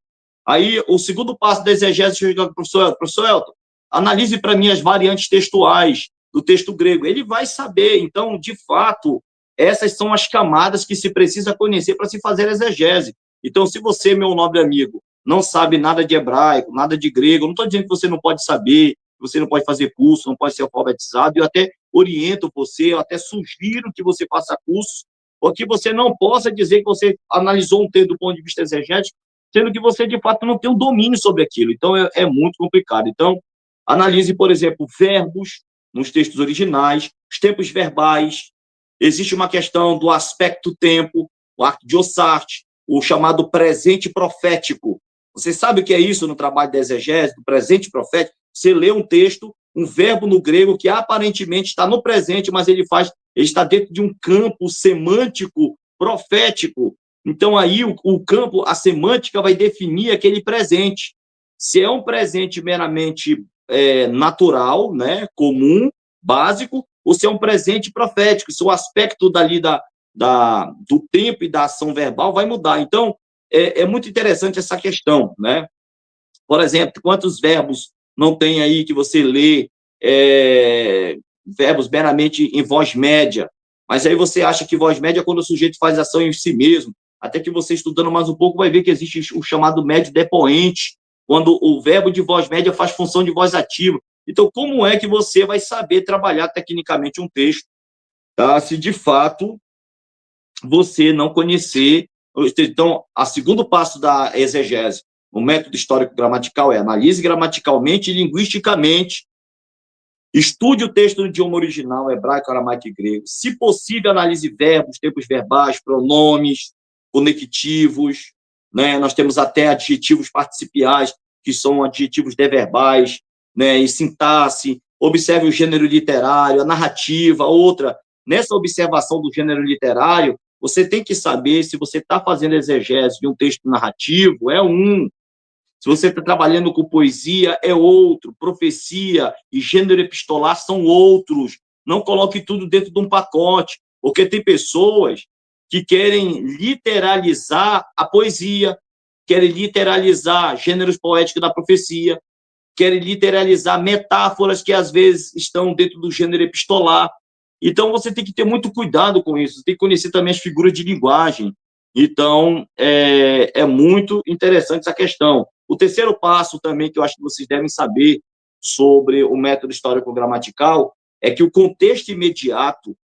Aí, o segundo passo da exegese, eu digo, professor Elton, analise para mim as variantes textuais do texto grego. Ele vai saber. Então, de fato, essas são as camadas que se precisa conhecer para se fazer exegese. Então, se você, meu nobre amigo, não sabe nada de hebraico, nada de grego, eu não estou dizendo que você não pode saber, que você não pode fazer curso, não pode ser alfabetizado, eu até oriento você, eu até sugiro que você faça curso, ou que você não possa dizer que você analisou um texto do ponto de vista exegético, sendo que você, de fato, não tem um domínio sobre aquilo. Então, é muito complicado. Então, analise, por exemplo, verbos nos textos originais, os tempos verbais. Existe uma questão do aspecto tempo, o arco de Ossart, o chamado presente profético. Você sabe o que é isso no trabalho da exegese, do presente profético? Você lê um texto, um verbo no grego que aparentemente está no presente, mas ele está dentro de um campo semântico profético. Então, aí, o campo, a semântica vai definir aquele presente. Se é um presente meramente natural, né, comum, básico, ou se é um presente profético, se o aspecto dali do tempo e da ação verbal vai mudar. Então, é muito interessante essa questão, né? Por exemplo, quantos verbos não tem aí que você lê verbos meramente em voz média, mas aí você acha que voz média é quando o sujeito faz ação em si mesmo, até que você, estudando mais um pouco, vai ver que existe o chamado médio depoente, quando o verbo de voz média faz função de voz ativa. Então, como é que você vai saber trabalhar tecnicamente um texto, tá? Se de fato você não conhecer. Então, o segundo passo da exegese, o método histórico-gramatical, é analise gramaticalmente e linguisticamente, estude o texto no idioma original, hebraico, aramaico e grego. Se possível, analise verbos, tempos verbais, pronomes, conectivos, né? Nós temos até adjetivos participiais, que são adjetivos deverbais, né? E sintaxe. Observe o gênero literário, a narrativa, outra. Nessa observação do gênero literário, você tem que saber se você está fazendo exegese de um texto narrativo, é um. Se você está trabalhando com poesia, é outro. Profecia e gênero epistolar são outros. Não coloque tudo dentro de um pacote, porque tem pessoas que querem literalizar a poesia, querem literalizar gêneros poéticos da profecia, querem literalizar metáforas que, às vezes, estão dentro do gênero epistolar. Então, você tem que ter muito cuidado com isso, você tem que conhecer também as figuras de linguagem. Então, é muito interessante essa questão. O terceiro passo também, que eu acho que vocês devem saber sobre o método histórico-gramatical, é que o contexto imediato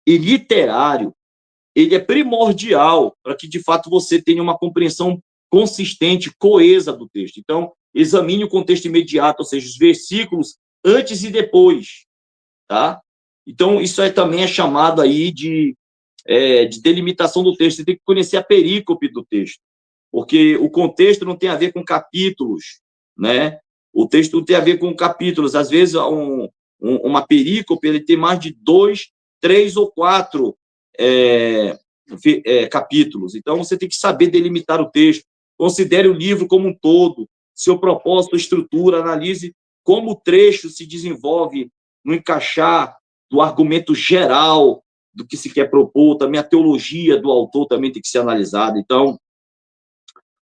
e literário, ele é primordial para que, de fato, você tenha uma compreensão consistente, coesa do texto. Então, examine o contexto imediato, ou seja, os versículos antes e depois, tá? Então, isso aí também é chamado aí de delimitação do texto. Você tem que conhecer a perícope do texto, porque o contexto não tem a ver com capítulos, né? O texto não tem a ver com capítulos. Às vezes, uma perícope ele tem mais de 2, 3 ou 4 capítulos. Então, você tem que saber delimitar o texto. Considere o livro como um todo, seu propósito, estrutura, analise como o trecho se desenvolve no encaixar do argumento geral do que se quer propor, também a teologia do autor também tem que ser analisada. Então,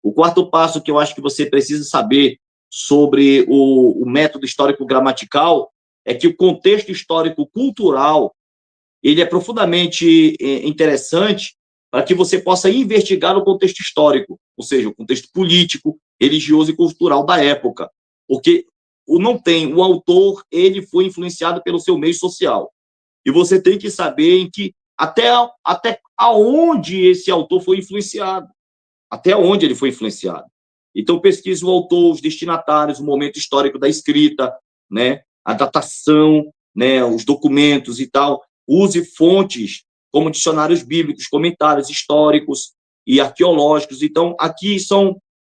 o quarto passo que eu acho que você precisa saber sobre o método histórico-gramatical é que o contexto histórico-cultural ele é profundamente interessante para que você possa investigar o contexto histórico, ou seja, o contexto político, religioso e cultural da época, porque o autor ele foi influenciado pelo seu meio social. E você tem que saber em que até aonde esse autor foi influenciado, até onde ele foi influenciado. Então, pesquise o autor, os destinatários, o momento histórico da escrita, né, a datação, né, os documentos e tal. Use fontes como dicionários bíblicos, comentários históricos e arqueológicos. Então,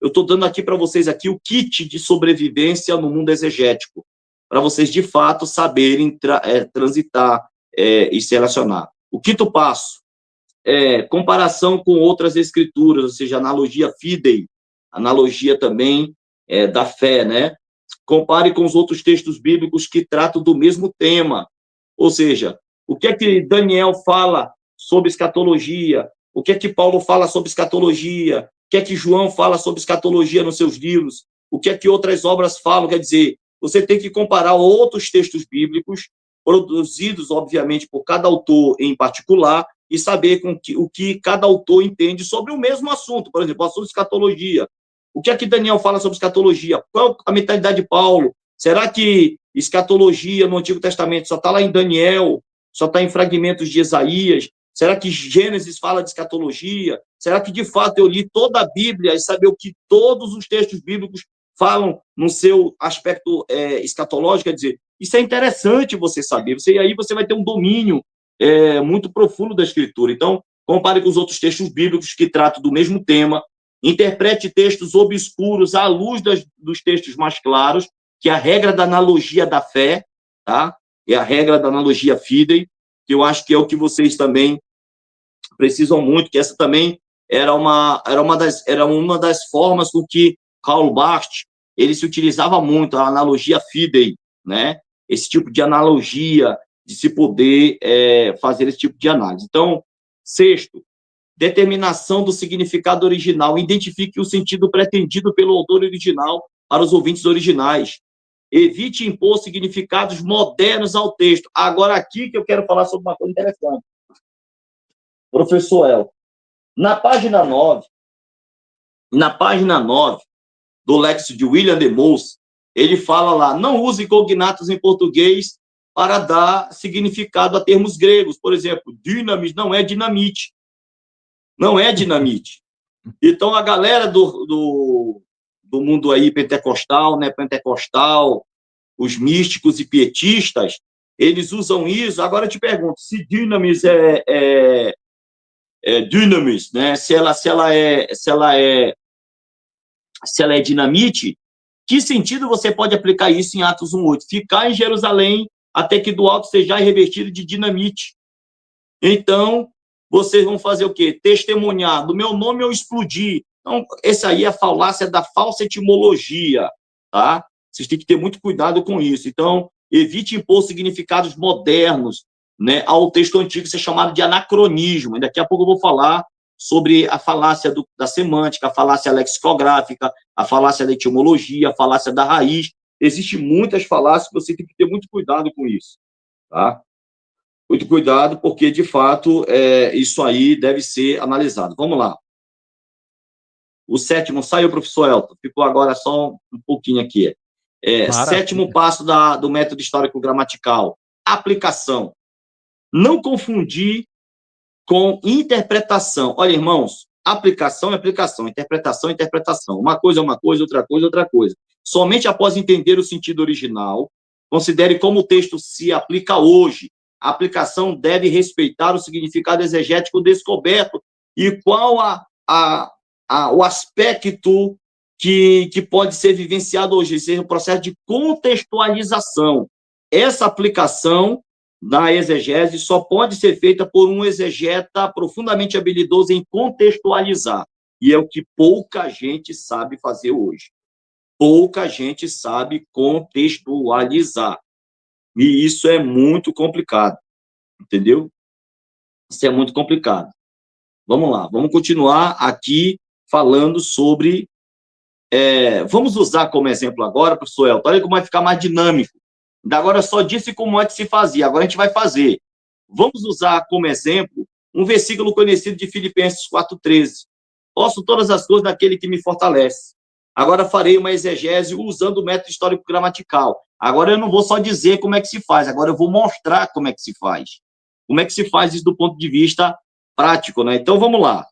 eu estou dando aqui para vocês aqui o kit de sobrevivência no mundo exegético, para vocês, de fato, saberem transitar e se relacionar. O quinto passo é comparação com outras escrituras, ou seja, analogia fidei, analogia também da fé, né? Compare com os outros textos bíblicos que tratam do mesmo tema, ou seja, o que é que Daniel fala sobre escatologia, o que é que Paulo fala sobre escatologia, o que é que João fala sobre escatologia nos seus livros, o que é que outras obras falam. Quer dizer, você tem que comparar outros textos bíblicos, produzidos, obviamente, por cada autor em particular, e saber o que cada autor entende sobre o mesmo assunto. Por exemplo, o assunto de escatologia. O que é que Daniel fala sobre escatologia? Qual a mentalidade de Paulo? Será que escatologia no Antigo Testamento só está lá em Daniel? Só está em fragmentos de Isaías? Será que Gênesis fala de escatologia? Será que, de fato, eu li toda a Bíblia e saber o que todos os textos bíblicos falam no seu aspecto escatológico? Quer dizer, isso é interessante você saber. E aí você vai ter um domínio muito profundo da Escritura. Então, compare com os outros textos bíblicos que tratam do mesmo tema. Interprete textos obscuros à luz dos textos mais claros, que é a regra da analogia da fé, tá? É a regra da analogia fidei, que eu acho que é o que vocês também precisam muito, que essa também era uma das formas com que Karl Barth, ele se utilizava muito, a analogia fidei, né? Esse tipo de analogia, de se poder fazer esse tipo de análise. Então, sexto, determinação do significado original. Identifique o sentido pretendido pelo autor original para os ouvintes originais. Evite impor significados modernos ao texto. Agora, aqui que eu quero falar sobre uma coisa interessante. Professor El, na página 9 do Léxico de William de Mose, ele fala lá, não use cognatos em português para dar significado a termos gregos. Por exemplo, dinamis não é dinamite. Não é dinamite. Então, a galera do mundo aí pentecostal, né, os místicos e pietistas, eles usam isso. Agora eu te pergunto, se dinamis é dynamis, né, se ela é dinamite, que sentido você pode aplicar isso em Atos 1:8? Ficar em Jerusalém até que do alto seja revestido de dinamite. Então, vocês vão fazer o quê? Testemunhar. Do meu nome eu explodi. Então, essa aí é a falácia da falsa etimologia, tá? Vocês têm que ter muito cuidado com isso. Então, evite impor significados modernos, né, ao texto antigo, isso é chamado de anacronismo. Daqui a pouco eu vou falar sobre a falácia da semântica, a falácia lexicográfica, a falácia da etimologia, a falácia da raiz. Existem muitas falácias, você tem que ter muito cuidado com isso, tá? Muito cuidado, porque, de fato, isso aí deve ser analisado. Vamos lá. O sétimo, saiu, professor Elton, ficou agora só um pouquinho aqui. Sétimo passo do método histórico-gramatical, aplicação. Não confundir com interpretação. Olha, irmãos, aplicação é aplicação, interpretação é interpretação. Uma coisa é uma coisa, outra coisa é outra coisa. Somente após entender o sentido original, considere como o texto se aplica hoje. A aplicação deve respeitar o significado exegético descoberto e qual o aspecto que pode ser vivenciado hoje, seja o processo de contextualização. Essa aplicação da exegese só pode ser feita por um exegeta profundamente habilidoso em contextualizar, e é o que pouca gente sabe fazer hoje. Pouca gente sabe contextualizar. E isso é muito complicado, entendeu? Isso é muito complicado. Vamos lá, vamos continuar aqui falando sobre... vamos usar como exemplo agora, professor Elton, olha como vai ficar mais dinâmico. Agora eu só disse como é que se fazia, agora a gente vai fazer. Vamos usar como exemplo um versículo conhecido de Filipenses 4:13. Posso todas as coisas daquele que me fortalece. Agora farei uma exegese usando o método histórico-gramatical. Agora eu não vou só dizer como é que se faz, agora eu vou mostrar como é que se faz. Como é que se faz isso do ponto de vista prático, né? Então, vamos lá.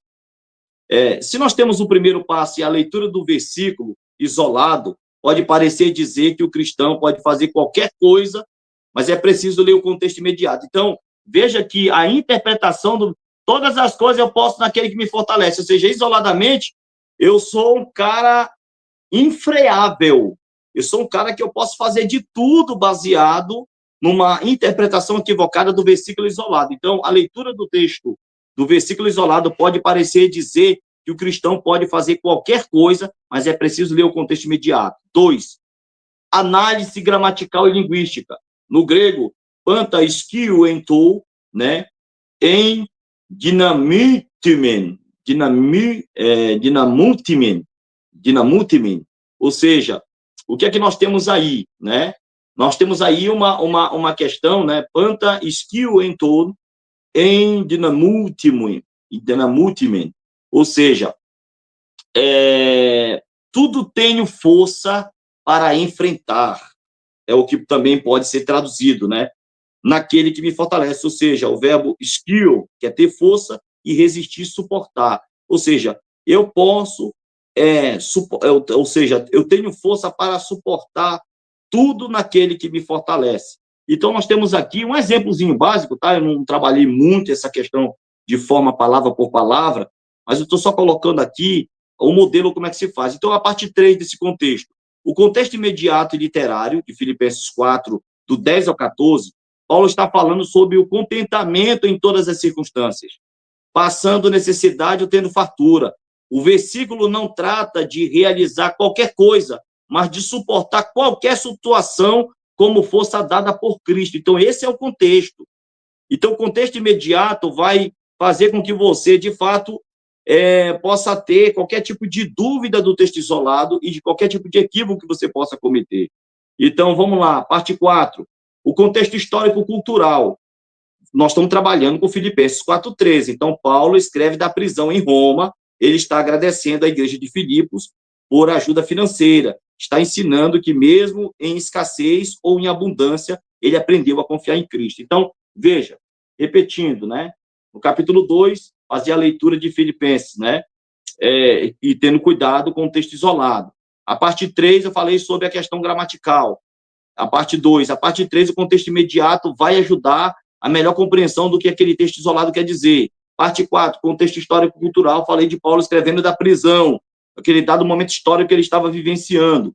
Se nós temos o primeiro passo e a leitura do versículo isolado, pode parecer dizer que o cristão pode fazer qualquer coisa, mas é preciso ler o contexto imediato. Então, veja que a interpretação todas as coisas eu posso naquele que me fortalece, ou seja, isoladamente, eu sou um cara infreável. Eu sou um cara que eu posso fazer de tudo baseado numa interpretação equivocada do versículo isolado. Então, a leitura do texto do versículo isolado pode parecer dizer que o cristão pode fazer qualquer coisa, mas é preciso ler o contexto imediato. 2. Análise gramatical e linguística. No grego, panta, skio, entou, né? Em dinamitimen, dinamutimen, ou seja, o que é que nós temos aí, né? Nós temos aí uma questão, né? Panta skill em todo, em dinamutimen, ou seja, tudo tenho força para enfrentar, é o que também pode ser traduzido, né? Naquele que me fortalece, ou seja, o verbo skill, que é ter força, e resistir, suportar. Ou seja, eu posso, ou seja, eu tenho força para suportar tudo naquele que me fortalece. Então, nós temos aqui um exemplozinho básico, tá? Eu não trabalhei muito essa questão de forma palavra por palavra, mas eu estou só colocando aqui o modelo, como é que se faz. Então, a parte 3 desse contexto. O contexto imediato e literário, de Filipenses 4, do 10 ao 14, Paulo está falando sobre o contentamento em todas as circunstâncias, passando necessidade ou tendo fartura. O versículo não trata de realizar qualquer coisa, mas de suportar qualquer situação como força dada por Cristo. Então, esse é o contexto. Então, o contexto imediato vai fazer com que você, de fato, possa ter qualquer tipo de dúvida do texto isolado e de qualquer tipo de equívoco que você possa cometer. Então, vamos lá, parte 4. O contexto histórico-cultural. Nós estamos trabalhando com Filipenses 4,13. Então, Paulo escreve da prisão em Roma, ele está agradecendo à igreja de Filipos por ajuda financeira, está ensinando que mesmo em escassez ou em abundância, ele aprendeu a confiar em Cristo. Então, veja, repetindo, né? No capítulo 2, fazia a leitura de Filipenses, né? E tendo cuidado com o texto isolado. A parte 3, eu falei sobre a questão gramatical. A parte 2, a parte 3, o contexto imediato vai ajudar a melhor compreensão do que aquele texto isolado quer dizer. Parte 4, contexto histórico-cultural, falei de Paulo escrevendo da prisão, aquele dado momento histórico que ele estava vivenciando.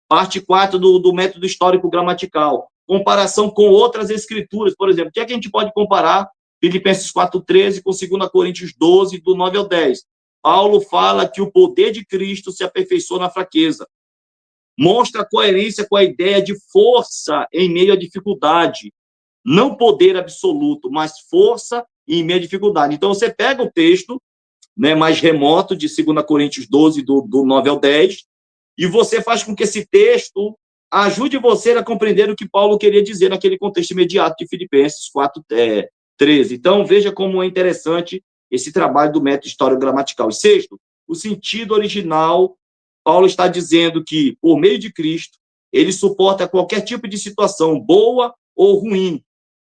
Parte 4 do método histórico-gramatical, comparação com outras escrituras, por exemplo, o que é que a gente pode comparar Filipenses 4,13 com 2 Coríntios 12, do 9 ao 10? Paulo fala que o poder de Cristo se aperfeiçoa na fraqueza. Mostra coerência com a ideia de força em meio à dificuldade. Não poder absoluto, mas força em meio à dificuldade. Então, você pega o texto, né, mais remoto de 2 Coríntios 12, do 9 ao 10, e você faz com que esse texto ajude você a compreender o que Paulo queria dizer naquele contexto imediato de Filipenses 4:13. Então, veja como é interessante esse trabalho do método histórico-gramatical. E sexto, o sentido original. Paulo está dizendo que, por meio de Cristo, ele suporta qualquer tipo de situação, boa ou ruim.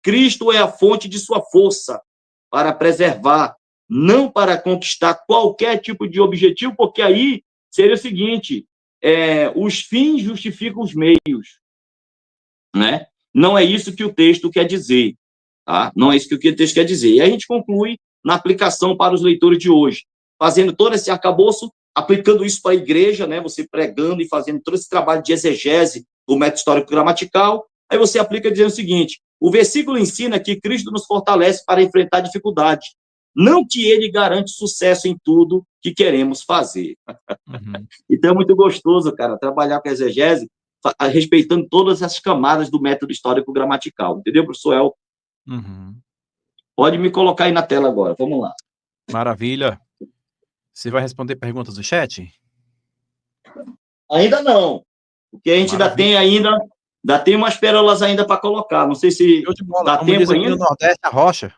Cristo é a fonte de sua força para preservar, não para conquistar qualquer tipo de objetivo, porque aí seria o seguinte, os fins justificam os meios, né? Não é isso que o texto quer dizer, tá? Não é isso que o texto quer dizer. E a gente conclui na aplicação para os leitores de hoje, fazendo todo esse arcabouço, aplicando isso para a igreja, né? Você pregando e fazendo todo esse trabalho de exegese do método histórico-gramatical, aí você aplica dizendo o seguinte: o versículo ensina que Cristo nos fortalece para enfrentar dificuldade, não que ele garante sucesso em tudo que queremos fazer. Uhum. Então é muito gostoso, cara, trabalhar com a exegese, respeitando todas as camadas do método histórico-gramatical. Entendeu, professor El? Uhum. Pode me colocar aí na tela agora, vamos lá. Maravilha. Você vai responder perguntas do chat? Ainda não, porque a gente Maravilha. ainda tem umas pérolas ainda para colocar, não sei se Show de bola. dá Como diz tempo aqui no ainda. Nordeste, a rocha.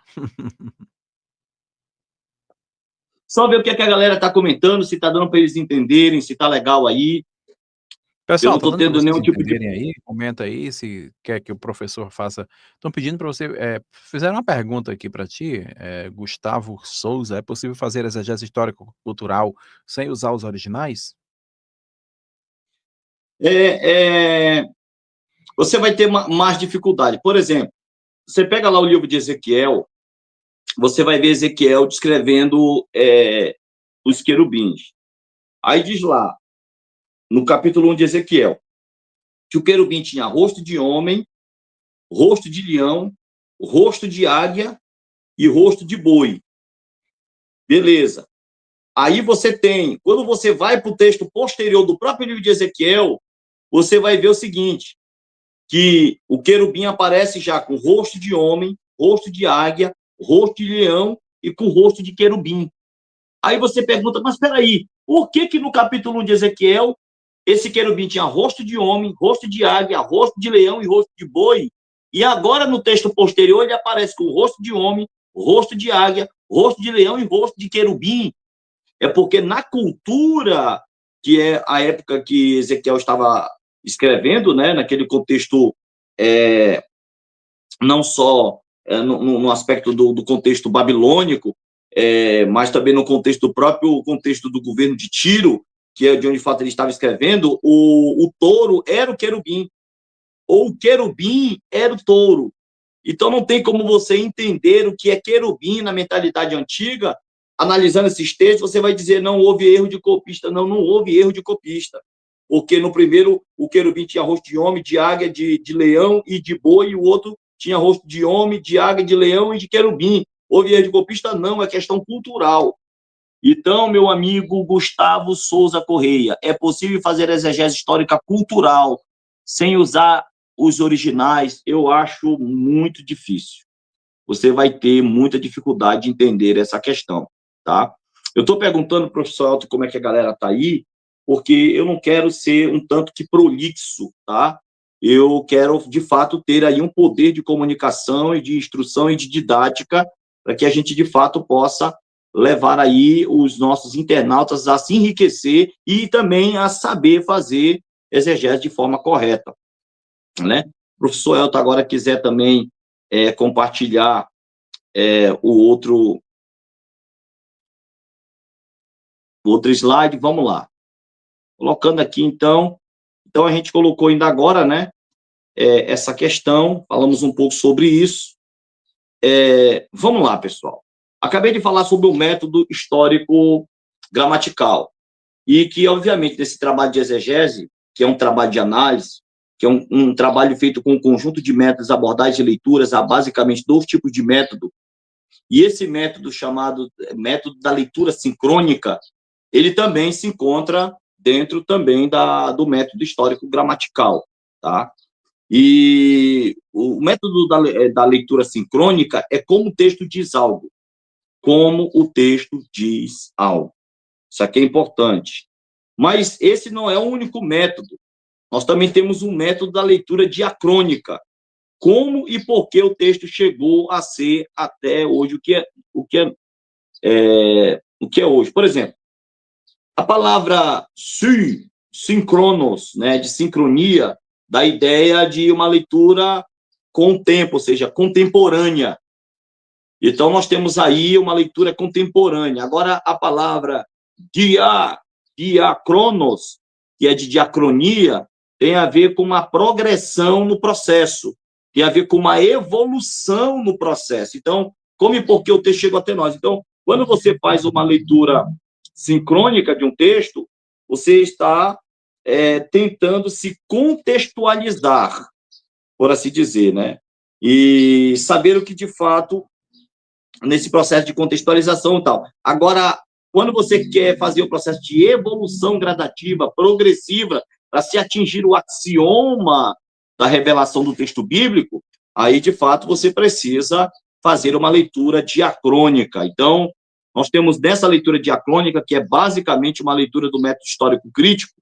Só ver o que, é que a galera está comentando, se está dando para eles entenderem, se está legal aí. Eu não Pessoal, tá estou dando para tendo vocês nenhum tipo de... entenderem aí? Comenta aí se quer que o professor faça. Estão pedindo para você, fizeram uma pergunta aqui para ti, Gustavo Souza, é possível fazer exegese histórico-cultural sem usar os originais? Você vai ter mais dificuldade. Por exemplo, você pega lá o livro de Ezequiel, você vai ver Ezequiel descrevendo os querubins. Aí diz lá, no capítulo 1 de Ezequiel, que o querubim tinha rosto de homem, rosto de leão, rosto de águia e rosto de boi. Beleza. Aí você tem, quando você vai para o texto posterior do próprio livro de Ezequiel, você vai ver o seguinte, que o querubim aparece já com rosto de homem, rosto de águia, rosto de leão e com o rosto de querubim. Aí você pergunta, mas espera aí, por que que no capítulo 1 de Ezequiel esse querubim tinha rosto de homem, rosto de águia, rosto de leão e rosto de boi? E agora no texto posterior ele aparece com rosto de homem, rosto de águia, rosto de leão e rosto de querubim. É porque na cultura, que é a época que Ezequiel estava escrevendo, né, naquele contexto, não só no aspecto do contexto babilônico, mas também no contexto próprio, contexto do governo de Tiro, que é de onde de fato ele estava escrevendo, o touro era o querubim, ou o querubim era o touro. Então não tem como você entender o que é querubim na mentalidade antiga. Analisando esses textos, você vai dizer, não houve erro de copista. Não, não houve erro de copista. Porque no primeiro, o querubim tinha rosto de homem, de águia, de leão e de boi, e o outro tinha rosto de homem, de águia, de leão e de querubim. Houve erro de copista? Não, é questão cultural. Então, meu amigo Gustavo Souza Correia, é possível fazer exegese histórica cultural sem usar os originais? Eu acho muito difícil. Você vai ter muita dificuldade de entender essa questão, tá? Eu estou perguntando, professor Elton, como é que a galera está aí, porque eu não quero ser um tanto que prolixo, tá? Eu quero, de fato, ter aí um poder de comunicação e de instrução e de didática para que a gente, de fato, possa levar aí os nossos internautas a se enriquecer e também a saber fazer exegese de forma correta, né? O professor Elton agora quiser também compartilhar o outro slide, vamos lá. Colocando aqui, então a gente colocou ainda agora, né, essa questão, falamos um pouco sobre isso. Vamos lá, pessoal. Acabei de falar sobre o método histórico gramatical, e que, obviamente, nesse trabalho de exegese, que é um trabalho de análise, que é um trabalho feito com um conjunto de métodos, abordagens e leituras, há basicamente 2 tipos de método, e esse método chamado método da leitura sincrônica, ele também se encontra dentro também do método histórico gramatical, tá? E o método da leitura sincrônica é como o texto diz algo, como o texto diz algo. Isso aqui é importante. Mas esse não é o único método. Nós também temos um método da leitura diacrônica, como e por que o texto chegou a ser até hoje o que é hoje. Por exemplo, a palavra síncronos, né, de sincronia, dá a ideia de uma leitura com o tempo, ou seja, contemporânea. Então, nós temos aí uma leitura contemporânea. Agora, a palavra diacronos, que é de diacronia, tem a ver com uma progressão no processo, tem a ver com uma evolução no processo. Então, como e por que o texto chegou até nós? Então, quando você faz uma leitura sincrônica de um texto, você está tentando se contextualizar, por assim dizer, né? E saber o que, de fato, nesse processo de contextualização e tal. Agora, quando você quer fazer o processo de evolução gradativa, progressiva, para se atingir o axioma da revelação do texto bíblico, aí, de fato, você precisa fazer uma leitura diacrônica. Então, nós temos nessa leitura diacrônica, que é basicamente uma leitura do método histórico crítico,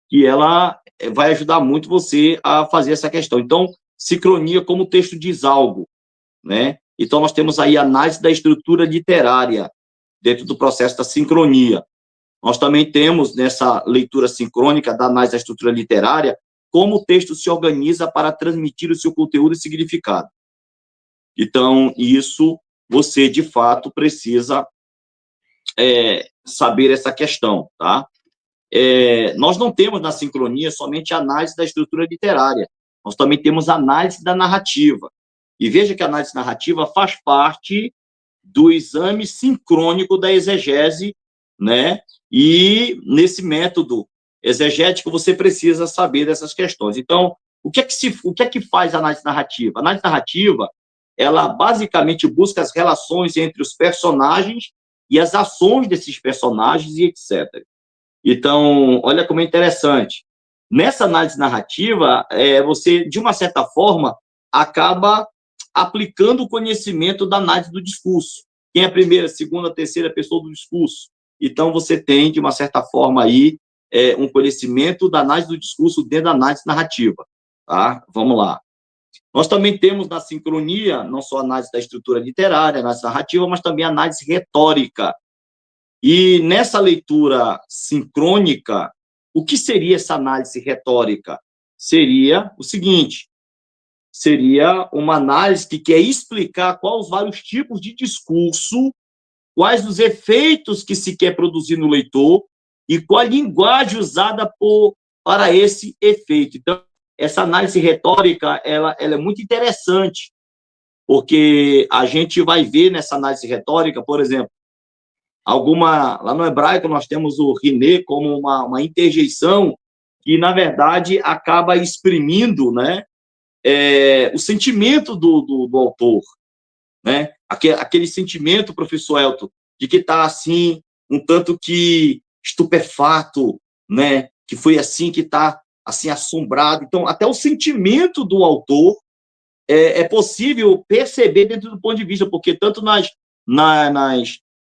que ela vai ajudar muito você a fazer essa questão. Então, sincronia como o texto diz algo, né? Então, nós temos aí a análise da estrutura literária dentro do processo da sincronia. Nós também temos, nessa leitura sincrônica da análise da estrutura literária, como o texto se organiza para transmitir o seu conteúdo e significado. Então, isso você, de fato, precisa saber essa questão, tá? Nós não temos na sincronia somente a análise da estrutura literária, nós também temos a análise da narrativa. E veja que a análise narrativa faz parte do exame sincrônico da exegese, né? E nesse método exegético você precisa saber dessas questões. Então, o que é que faz a análise narrativa? A análise narrativa, ela basicamente busca as relações entre os personagens e as ações desses personagens e etc. Então, olha como é interessante. Nessa análise narrativa, você, de uma certa forma, acaba aplicando o conhecimento da análise do discurso. quem é a primeira, segunda, terceira pessoa do discurso. Então, você tem, de uma certa forma, aí, um conhecimento da análise do discurso dentro da análise narrativa. Tá? Vamos lá. Nós também temos na sincronia, não só análise da estrutura literária, análise narrativa, mas também análise retórica. E nessa leitura sincrônica, o que seria essa análise retórica? Seria o seguinte, seria uma análise que quer explicar quais os vários tipos de discurso, quais os efeitos que se quer produzir no leitor e qual a linguagem usada para esse efeito. Então, essa análise retórica, ela é muito interessante, porque a gente vai ver nessa análise retórica, por exemplo, lá no hebraico nós temos o riné como uma interjeição que, na verdade, acaba exprimindo, né, o sentimento do autor, né? Aquele sentimento, professor Elton, de que está assim, um tanto que estupefato, né? Que foi assim, que está assim, assombrado. Então, até o sentimento do autor é possível perceber dentro do ponto de vista, porque tanto nas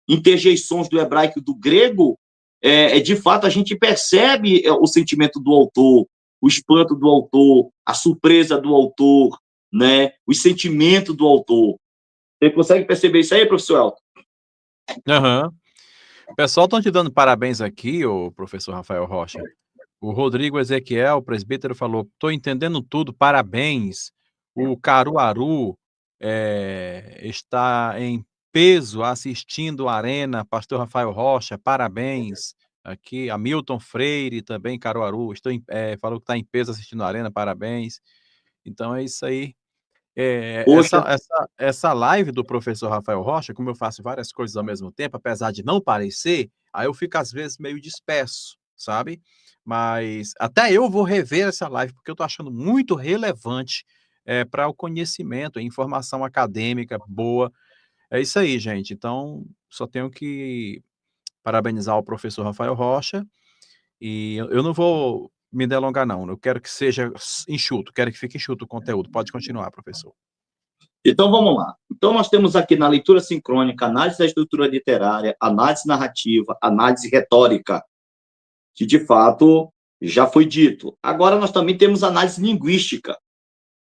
interjeições do hebraico e do grego, de fato, a gente percebe o sentimento do autor, o espanto do autor, a surpresa do autor, né? O sentimento do autor. Você consegue perceber isso aí, professor Elton? Aham. O pessoal estão te dando parabéns aqui, o professor Rafael Rocha. O Rodrigo Ezequiel, o presbítero, falou: "Estou entendendo tudo, parabéns". O Caruaru está em peso assistindo a Arena, pastor Rafael Rocha, parabéns. Aqui, Hamilton Freire, também Caruaru, falou que está em peso assistindo a Arena, parabéns. Então é isso aí. Poxa, Essa live do professor Rafael Rocha, como eu faço várias coisas ao mesmo tempo, apesar de não parecer, aí eu fico às vezes meio disperso, sabe. Mas até eu vou rever essa live, porque eu tô achando muito relevante, pra o conhecimento, a informação acadêmica boa. É isso aí, gente. Então, só tenho que parabenizar o professor Rafael Rocha, e eu não vou me delongar não, eu quero que seja enxuto, quero que fique enxuto o conteúdo. Pode continuar, professor. então vamos lá. Então nós temos aqui na leitura sincrônica, análise da estrutura literária, análise narrativa, análise retórica, que de fato já foi dito. Agora nós também temos análise linguística.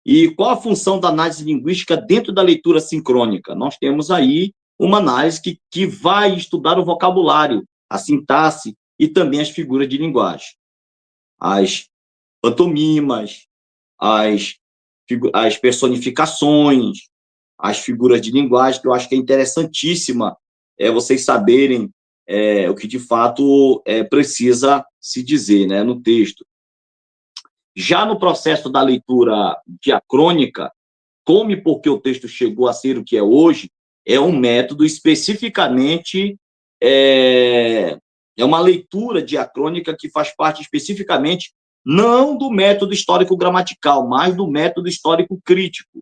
E qual a função da análise linguística dentro da leitura sincrônica? Nós temos aí uma análise que vai estudar o vocabulário, a sintaxe e também as figuras de linguagem. As pantomimas, as personificações, as figuras de linguagem, que eu acho que é interessantíssima vocês saberem o que de fato precisa se dizer, né, no texto. Já no processo da leitura diacrônica, como e por que o texto chegou a ser o que é hoje, é um método especificamente, é uma leitura diacrônica que faz parte especificamente não do método histórico-gramatical, mas do método histórico-crítico.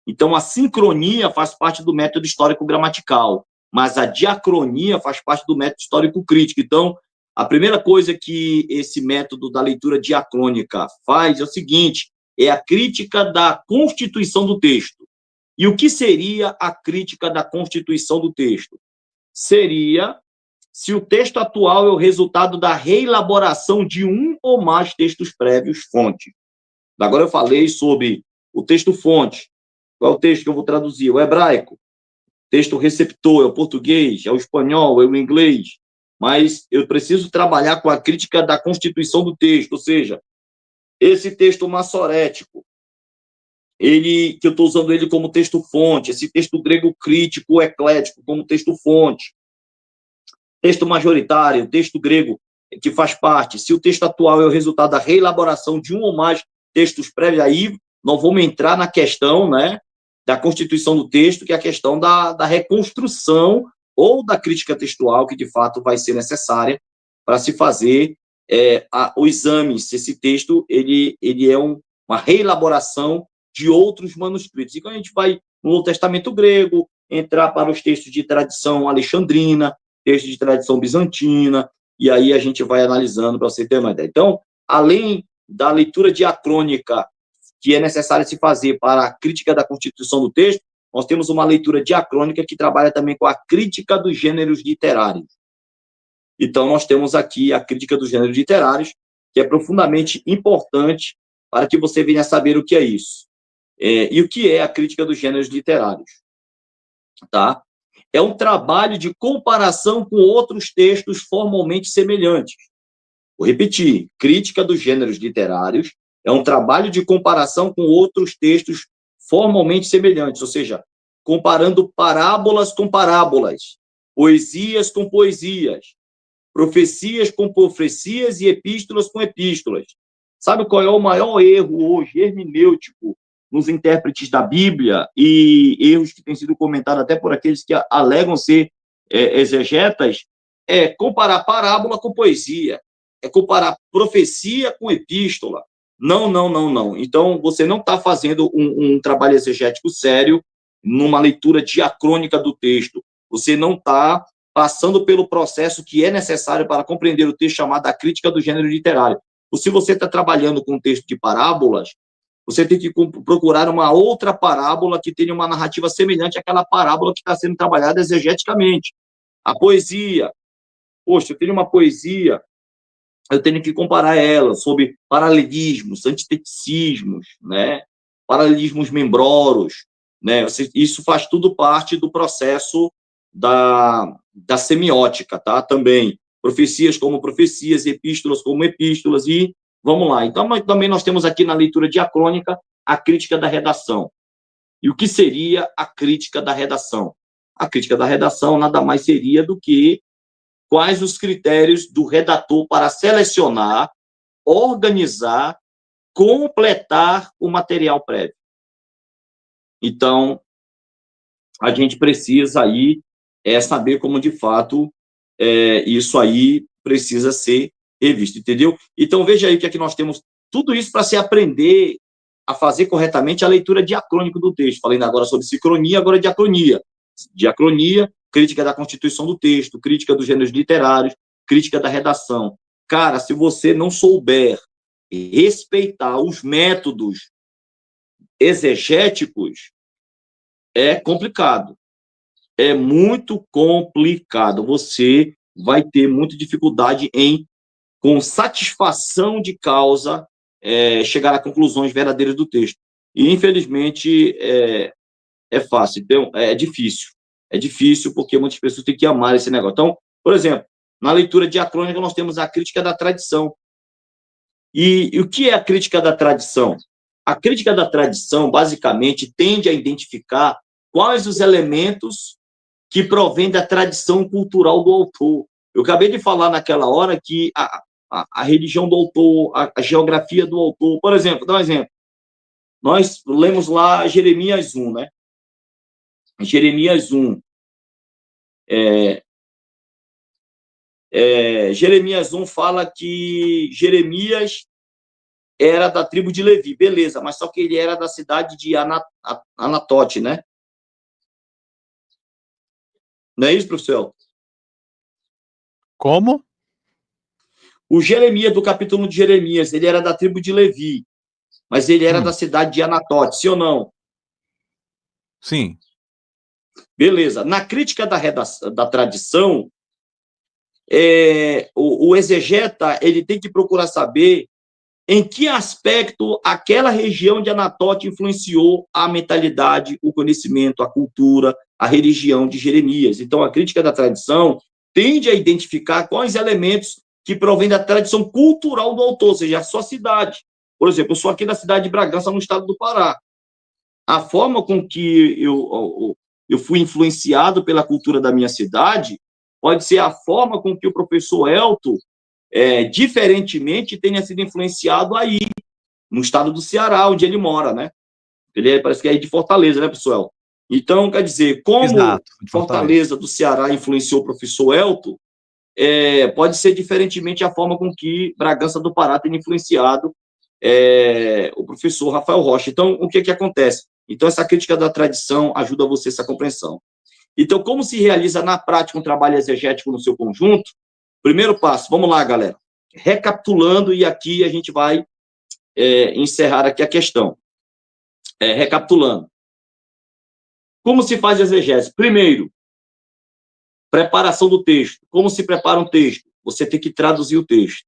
Então, a sincronia faz parte do método histórico-gramatical, mas a diacronia faz parte do método histórico-crítico. Então, a primeira coisa que esse método da leitura diacrônica faz é o seguinte, é a crítica da constituição do texto. E o que seria a crítica da constituição do texto? Seria se o texto atual é o resultado da reelaboração de um ou mais textos prévios fonte. Agora eu falei sobre o texto fonte. Qual é o texto que eu vou traduzir? O hebraico. Texto receptor é o português, é o espanhol, é o inglês. Mas eu preciso trabalhar com a crítica da constituição do texto, ou seja, esse texto massorético, que eu estou usando ele como texto-fonte, esse texto grego crítico, eclético, como texto-fonte, texto majoritário, texto grego que faz parte, se o texto atual é o resultado da reelaboração de um ou mais textos prévios, aí nós vamos entrar na questão, né, da constituição do texto, que é a questão da reconstrução ou da crítica textual, que de fato vai ser necessária para se fazer o exame, se esse texto ele é uma reelaboração de outros manuscritos. E quando a gente vai no Novo Testamento grego, entrar para os textos de tradição alexandrina, textos de tradição bizantina, e aí a gente vai analisando para você ter uma ideia. Então, além da leitura diacrônica que é necessário se fazer para a crítica da constituição do texto, nós temos uma leitura diacrônica que trabalha também com a crítica dos gêneros literários. Então, nós temos aqui a crítica dos gêneros literários, que é profundamente importante para que você venha saber o que é isso. E o que é a crítica dos gêneros literários? Tá? É um trabalho de comparação com outros textos formalmente semelhantes. Vou repetir, crítica dos gêneros literários é um trabalho de comparação com outros textos formalmente semelhantes, ou seja, comparando parábolas com parábolas, poesias com poesias, profecias com profecias e epístolas com epístolas. Sabe qual é o maior erro hoje, hermenêutico, nos intérpretes da Bíblia, e erros que têm sido comentados até por aqueles que alegam ser exegetas? É comparar parábola com poesia, é comparar profecia com epístola. Não, não, não, não. Então, você não está fazendo um trabalho exegético sério numa leitura diacrônica do texto. Você não está passando pelo processo que é necessário para compreender o texto chamado a crítica do gênero literário. Ou se você está trabalhando com um texto de parábolas, você tem que procurar uma outra parábola que tenha uma narrativa semelhante àquela parábola que está sendo trabalhada exegeticamente. A poesia. Poxa, eu tenho uma poesia, eu tenho que comparar ela sobre paralelismos, antiteticismos, né? Paralelismos membroros, né? Isso faz tudo parte do processo da semiótica, tá? Também profecias como profecias, epístolas como epístolas, e vamos lá. Então, também nós temos aqui na leitura diacrônica a crítica da redação. E o que seria a crítica da redação? A crítica da redação nada mais seria do que quais os critérios do redator para selecionar, organizar, completar o material prévio. Então, a gente precisa aí saber como, de fato, isso aí precisa ser revisto, entendeu? Então, veja aí o que é que nós temos, tudo isso para se aprender a fazer corretamente a leitura diacrônica do texto. Falei agora sobre sincronia, agora diacronia. Diacronia, crítica da constituição do texto, crítica dos gêneros literários, crítica da redação. Cara, se você não souber respeitar os métodos exegéticos, é complicado. É muito complicado. Você vai ter muita dificuldade em, com satisfação de causa, chegar a conclusões verdadeiras do texto. E, infelizmente, é fácil. Então, é difícil. É difícil porque muitas pessoas têm que amar esse negócio. Então, por exemplo, na leitura diacrônica, nós temos a crítica da tradição. E o que é a crítica da tradição? A crítica da tradição, basicamente, tende a identificar quais os elementos que provém da tradição cultural do autor. Eu acabei de falar naquela hora que a religião do autor, a geografia do autor, por exemplo, dá um exemplo. Nós lemos lá Jeremias 1, né? Jeremias 1. Jeremias 1 fala que Jeremias era da tribo de Levi, beleza, mas só que ele era da cidade de Anatote, né? Não é isso, professor? Como? O Jeremias, do capítulo de Jeremias, ele era da tribo de Levi, mas ele era da cidade de Anatote, sim ou não? Sim. Beleza. Na crítica da tradição, o exegeta ele tem que procurar saber em que aspecto aquela região de Anatote influenciou a mentalidade, o conhecimento, a cultura, a religião de Jeremias. Então, a crítica da tradição tende a identificar quais elementos que provêm da tradição cultural do autor, ou seja, a sua cidade. Por exemplo, eu sou aqui da cidade de Bragança, no estado do Pará. A forma com que eu fui influenciado pela cultura da minha cidade pode ser a forma com que o professor Elton, diferentemente, tenha sido influenciado aí, no estado do Ceará, onde ele mora, né? Ele parece que é de Fortaleza, né, pessoal? Então, quer dizer, como Exato, Fortaleza do Ceará influenciou o professor Elton, pode ser diferentemente a forma com que Bragança do Pará tem influenciado o professor Rafael Rocha. Então, o que acontece? Então, essa crítica da tradição ajuda você essa compreensão. Então, como se realiza na prática um trabalho exegético no seu conjunto? Primeiro passo, vamos lá, galera. Recapitulando, e aqui a gente vai encerrar aqui a questão. Recapitulando. Como se faz exegese? Primeiro, preparação do texto. Como se prepara um texto? Você tem que traduzir o texto.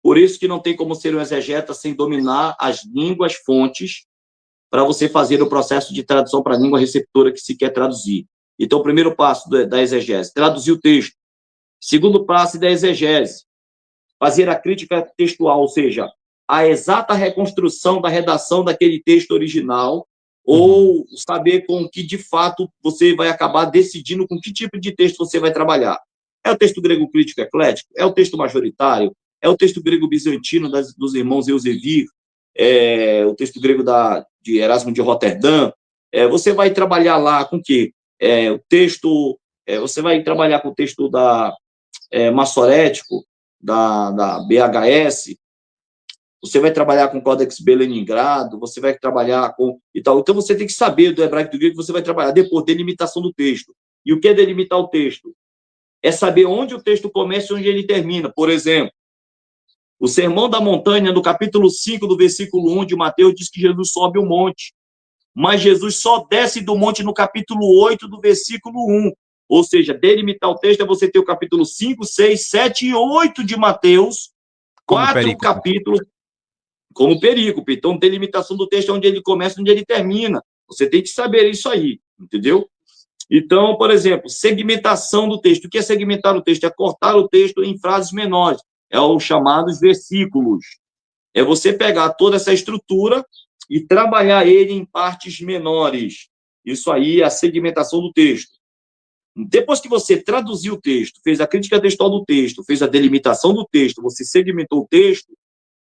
Por isso que não tem como ser um exegeta sem dominar as línguas fontes para você fazer o processo de tradução para a língua receptora que se quer traduzir. Então, o primeiro passo da exegese, traduzir o texto. Segundo passo da exegese, fazer a crítica textual, ou seja, a exata reconstrução da redação daquele texto original, ou saber com que, de fato, você vai acabar decidindo com que tipo de texto você vai trabalhar. É o texto grego crítico eclético? É o texto majoritário? É o texto grego bizantino dos irmãos Eusebio? É o texto grego de Erasmo de Roterdã? Você vai trabalhar lá com o quê? O texto... você vai trabalhar com o texto massorético, da BHS, você vai trabalhar com o Codex B Leningrado, você vai trabalhar com e tal. Então, você tem que saber do hebraico e do grego que você vai trabalhar. Depois, delimitação do texto. E o que é delimitar o texto? É saber onde o texto começa e onde ele termina. Por exemplo, o Sermão da Montanha, no capítulo 5, do versículo 1 de Mateus, diz que Jesus sobe o monte. Mas Jesus só desce do monte no capítulo 8, do versículo 1. Ou seja, delimitar o texto é você ter o capítulo 5, 6, 7 e 8 de Mateus, Como 4 perícope. capítulos, como perícope. Então, delimitação do texto é onde ele começa e onde ele termina. Você tem que saber isso aí, entendeu? Então, por exemplo, segmentação do texto. O que é segmentar o texto? É cortar o texto em frases menores. É os chamados versículos. É você pegar toda essa estrutura e trabalhar ele em partes menores. Isso aí é a segmentação do texto. Depois que você traduziu o texto, fez a crítica textual do texto, fez a delimitação do texto, você segmentou o texto,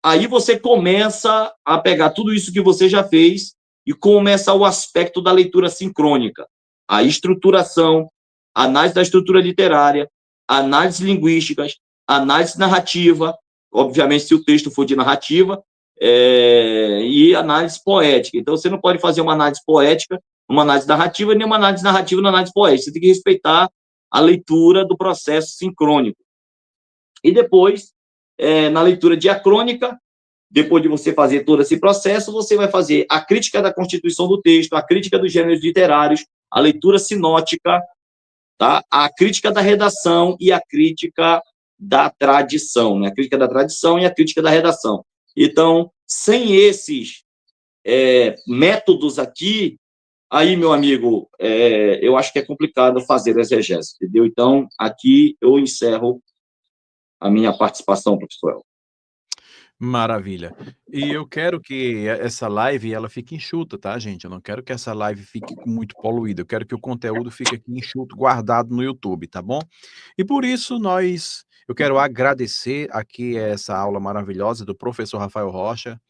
aí você começa a pegar tudo isso que você já fez e começa o aspecto da leitura sincrônica. A estruturação, análise da estrutura literária, análises linguísticas, análise narrativa, obviamente se o texto for de narrativa, e análise poética. Então, você não pode fazer uma análise poética, uma análise narrativa, nem uma análise narrativa na análise poética. Você tem que respeitar a leitura do processo sincrônico. E depois, na leitura diacrônica, depois de você fazer todo esse processo, você vai fazer a crítica da constituição do texto, a crítica dos gêneros literários, a leitura sinótica, tá? A crítica da redação e a crítica da tradição, né? A crítica da tradição e a crítica da redação. Então, sem esses métodos aqui, aí, meu amigo, eu acho que é complicado fazer exegese, entendeu? Então, aqui eu encerro a minha participação, professor Elton. Maravilha. E eu quero que essa live ela fique enxuta, tá, gente? Eu não quero que essa live fique muito poluída. Eu quero que o conteúdo fique aqui enxuto, guardado no YouTube, tá bom? E por isso eu quero agradecer aqui essa aula maravilhosa do professor Rafael Rocha.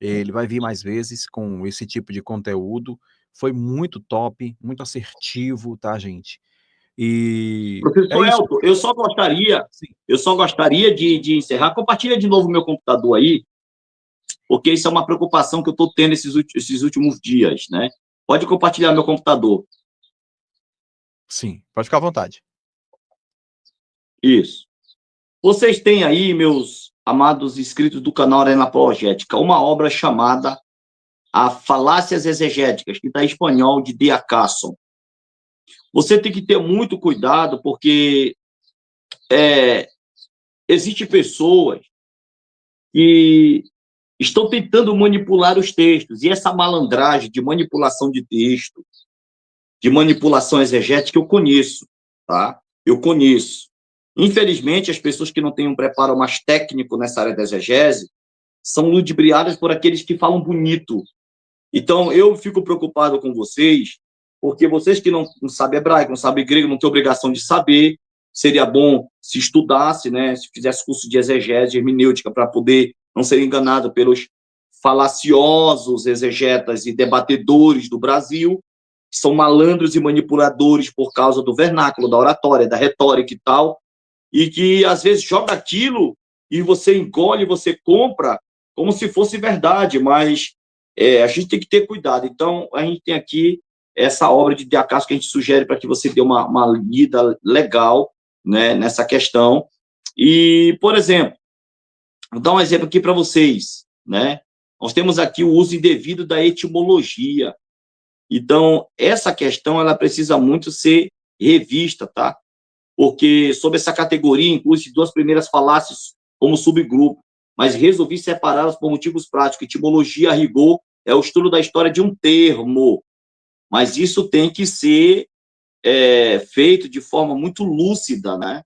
Ele vai vir mais vezes com esse tipo de conteúdo. Foi muito top, muito assertivo, tá, gente? E é Professor isso. Elton, eu só gostaria de encerrar. Compartilha de novo o meu computador aí, porque isso é uma preocupação que eu estou tendo esses últimos dias, né? Pode compartilhar meu computador. Sim, pode ficar à vontade. Isso. Vocês têm aí, meus amados inscritos do canal Arena Apologética, uma obra chamada A Falácias Exegéticas, que está em espanhol, de D.A. Carson. Você tem que ter muito cuidado, porque existem pessoas que estão tentando manipular os textos, e essa malandragem de manipulação de texto, de manipulação exegética, eu conheço, tá? Eu conheço. Infelizmente, as pessoas que não têm um preparo mais técnico nessa área da exegese são ludibriadas por aqueles que falam bonito. Então, eu fico preocupado com vocês, porque vocês que não sabem hebraico, não sabem grego, não têm obrigação de saber, seria bom se estudasse, né, se fizesse curso de exegese, hermenêutica, para poder não ser enganado pelos falaciosos exegetas e debatedores do Brasil, que são malandros e manipuladores por causa do vernáculo, da oratória, da retórica e tal, e que, às vezes, joga aquilo e você engole, você compra como se fosse verdade, mas a gente tem que ter cuidado. Então, a gente tem aqui essa obra de D.A. Carson que a gente sugere para que você dê uma lida legal, né, nessa questão. E, por exemplo, vou dar um exemplo aqui para vocês, né? Nós temos aqui o uso indevido da etimologia. Então, essa questão, ela precisa muito ser revista, tá? Porque, sob essa categoria, inclui-se duas primeiras falácias como subgrupo, mas resolvi separá-las por motivos práticos. Etimologia, a rigor, é o estudo da história de um termo, mas isso tem que ser feito de forma muito lúcida, né?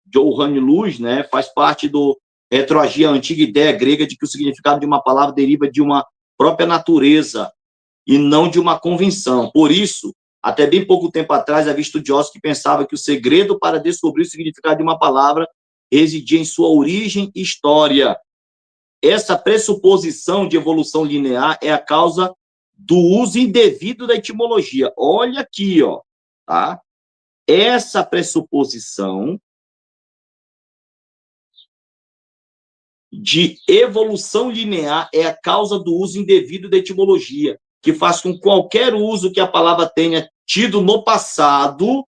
Johann Luz, né, faz parte do retroagir a antiga ideia grega de que o significado de uma palavra deriva de uma própria natureza e não de uma convenção. Por isso, até bem pouco tempo atrás, havia estudiosos que pensavam que o segredo para descobrir o significado de uma palavra residia em sua origem e história. Essa pressuposição de evolução linear é a causa do uso indevido da etimologia. Olha aqui, ó, tá? Essa pressuposição de evolução linear é a causa do uso indevido da etimologia, que faz com que qualquer uso que a palavra tenha tido no passado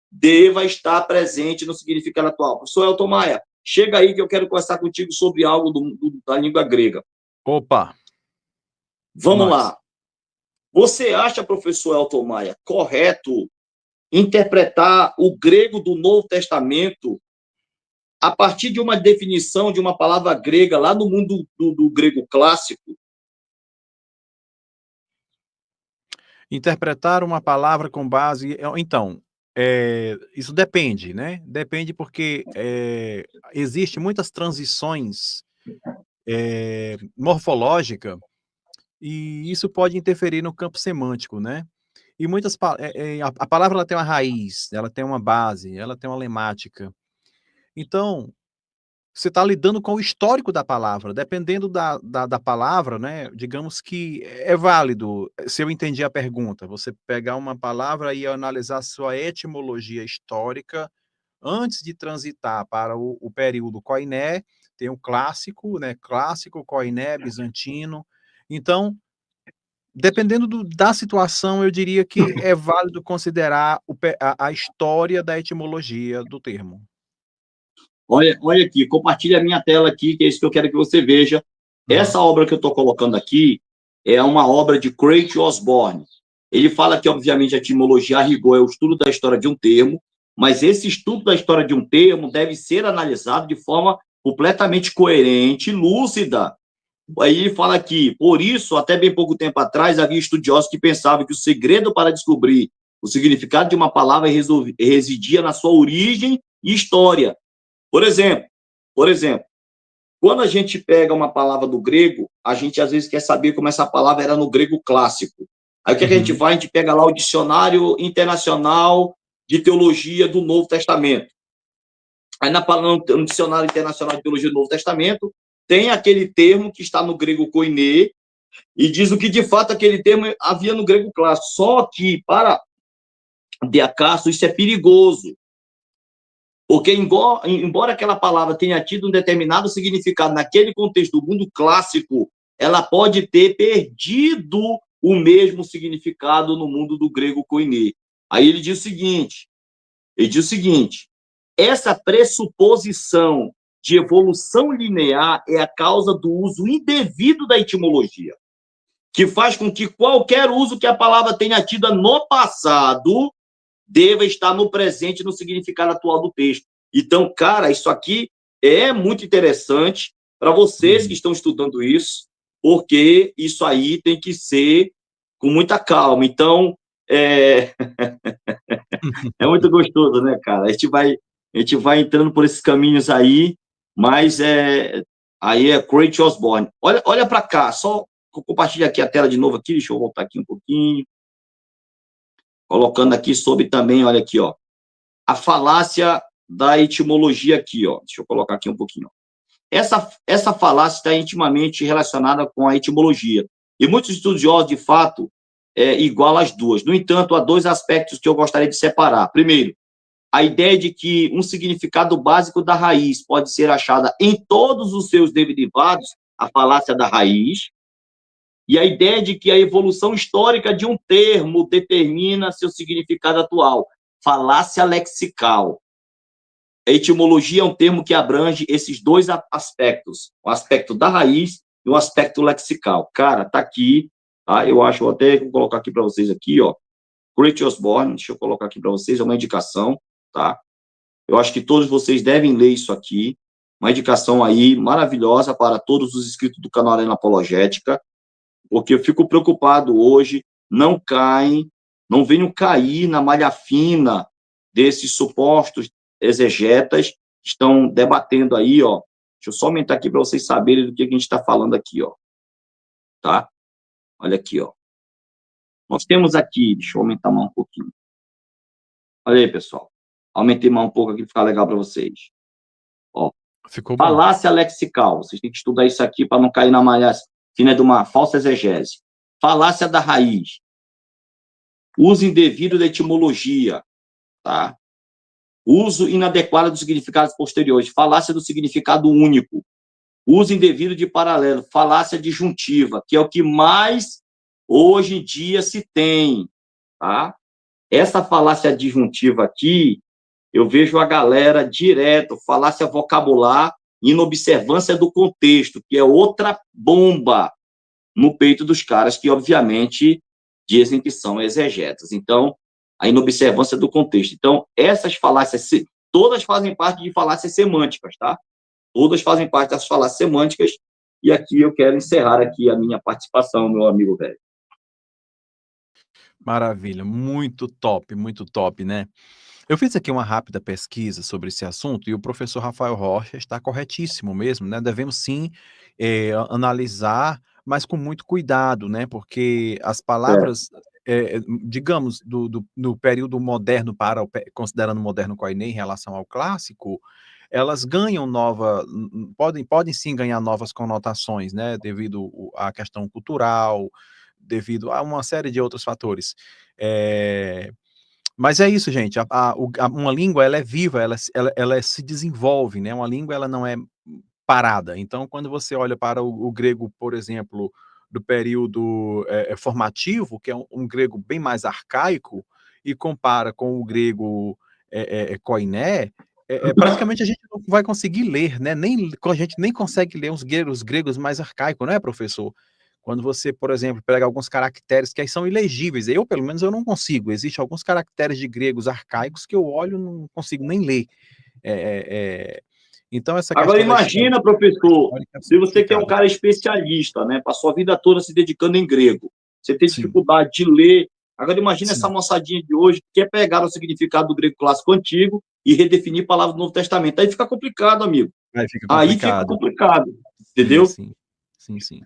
deva estar presente no significado atual. Professor Elton Maia, chega aí que eu quero conversar contigo sobre algo da língua grega. Opa! Vamos lá. Você acha, professor Elton Maia, correto interpretar o grego do Novo Testamento a partir de uma definição de uma palavra grega lá no mundo do grego clássico? Interpretar uma palavra com base... Então, isso depende, né? Depende porque existe muitas transições morfológicas e isso pode interferir no campo semântico, né? E muitas... a palavra ela tem uma raiz, ela tem uma base, ela tem uma lemática. Então, você está lidando com o histórico da palavra, dependendo da palavra, né? Digamos que é válido, se eu entendi a pergunta, você pegar uma palavra e analisar sua etimologia histórica antes de transitar para o período koiné, tem o clássico, né? Clássico, koiné, bizantino. Então, dependendo da situação, eu diria que é válido considerar a história da etimologia do termo. Olha aqui, compartilha a minha tela aqui, que é isso que eu quero que você veja. Essa obra que eu estou colocando aqui é uma obra de Craig Osborne. Ele fala que, obviamente, a etimologia a rigor é o estudo da história de um termo, mas esse estudo da história de um termo deve ser analisado de forma completamente coerente, lúcida. Aí ele fala aqui, por isso, até bem pouco tempo atrás, havia estudiosos que pensavam que o segredo para descobrir o significado de uma palavra residia na sua origem e história. Por exemplo, quando a gente pega uma palavra do grego, a gente às vezes quer saber como essa palavra era no grego clássico. Aí o que a gente vai? A gente pega lá o Dicionário Internacional de Teologia do Novo Testamento. Aí no Dicionário Internacional de Teologia do Novo Testamento tem aquele termo que está no grego koiné e diz o que de fato aquele termo havia no grego clássico. Só que, para De Acaso, isso é perigoso. Porque, embora aquela palavra tenha tido um determinado significado naquele contexto do mundo clássico, ela pode ter perdido o mesmo significado no mundo do grego koiné. Aí ele diz o seguinte, essa pressuposição de evolução linear é a causa do uso indevido da etimologia, que faz com que qualquer uso que a palavra tenha tido no passado deva estar no presente, no significado atual do texto. Então, cara, isso aqui é muito interessante para vocês que estão estudando isso, porque isso aí tem que ser com muita calma. Então, é muito gostoso, né, cara? A gente vai entrando por esses caminhos aí, mas aí é Craig Osborne. Olha para cá, só compartilha aqui a tela de novo aqui, deixa eu voltar aqui um pouquinho. Colocando aqui sobre também, olha aqui, ó, a falácia da etimologia aqui, ó. Deixa eu colocar aqui um pouquinho. Essa falácia está intimamente relacionada com a etimologia. E muitos estudiosos, de fato, igualam as duas. No entanto, há dois aspectos que eu gostaria de separar. Primeiro, a ideia de que um significado básico da raiz pode ser achada em todos os seus derivados, a falácia da raiz, e a ideia de que a evolução histórica de um termo determina seu significado atual, falácia lexical. A etimologia é um termo que abrange esses dois aspectos, o aspecto da raiz e o aspecto lexical. Cara, tá aqui tá? Eu acho, vou até colocar aqui para vocês aqui, ó, Great Osborne, deixa eu colocar aqui para vocês, é uma indicação, tá? Eu acho que todos vocês devem ler isso aqui, uma indicação aí maravilhosa para todos os inscritos do canal Arena Apologética, porque eu fico preocupado hoje, não venham cair na malha fina desses supostos exegetas que estão debatendo aí, ó. Deixa eu só aumentar aqui para vocês saberem do que a gente está falando aqui, ó. Tá? Olha aqui, ó. Nós temos aqui, deixa eu aumentar mais um pouquinho. Olha aí, pessoal. Aumentei mais um pouco aqui para ficar legal para vocês. Ó. Ficou bom. Falácia lexical. Vocês têm que estudar isso aqui para não cair na malha fina de uma falsa exegese. Falácia da raiz. Uso indevido da etimologia. Tá? Uso inadequado dos significados posteriores. Falácia do significado único. Uso indevido de paralelo. Falácia disjuntiva, que é o que mais hoje em dia se tem. Tá? Essa falácia disjuntiva aqui, eu vejo a galera direto, falácia vocabular, inobservância do contexto, que é outra bomba no peito dos caras que, obviamente, dizem que são exegetas. Então, a inobservância do contexto. Então, essas falácias, todas fazem parte de falácias semânticas, tá? Todas fazem parte das falácias semânticas, e aqui eu quero encerrar aqui a minha participação, meu amigo velho. Maravilha, muito top, né? Eu fiz aqui uma rápida pesquisa sobre esse assunto e o professor Rafael Rocha está corretíssimo mesmo, né? Devemos sim analisar, mas com muito cuidado, né? Porque as palavras, digamos, do período moderno para considerando o moderno koiné em relação ao clássico, elas ganham podem sim ganhar novas conotações, né? Devido à questão cultural, devido a uma série de outros fatores. Mas é isso, gente. Uma língua, ela é viva, ela se desenvolve, né? Uma língua, ela não é parada. Então, quando você olha para o grego, por exemplo, do período formativo, que é um grego bem mais arcaico, e compara com o grego koiné, praticamente a gente não vai conseguir ler, né? A gente nem consegue ler os gregos mais arcaicos, não é, professor? Quando você, por exemplo, pega alguns caracteres que aí são ilegíveis, eu, pelo menos, eu não consigo. Existem alguns caracteres de gregos arcaicos que eu olho e não consigo nem ler. Então, essa Agora, questão da história, imagina, professor, é se você que é um complicada. cara especialista, né, passou a vida toda se dedicando em grego, você tem Sim, dificuldade de ler. Agora, imagina essa sim. moçadinha de hoje que quer pegar o significado do grego clássico antigo e redefinir palavras do Novo Testamento. Aí fica complicado, amigo. Aí fica Aí fica complicado. complicado, Sim, entendeu? sim. Sim, sim.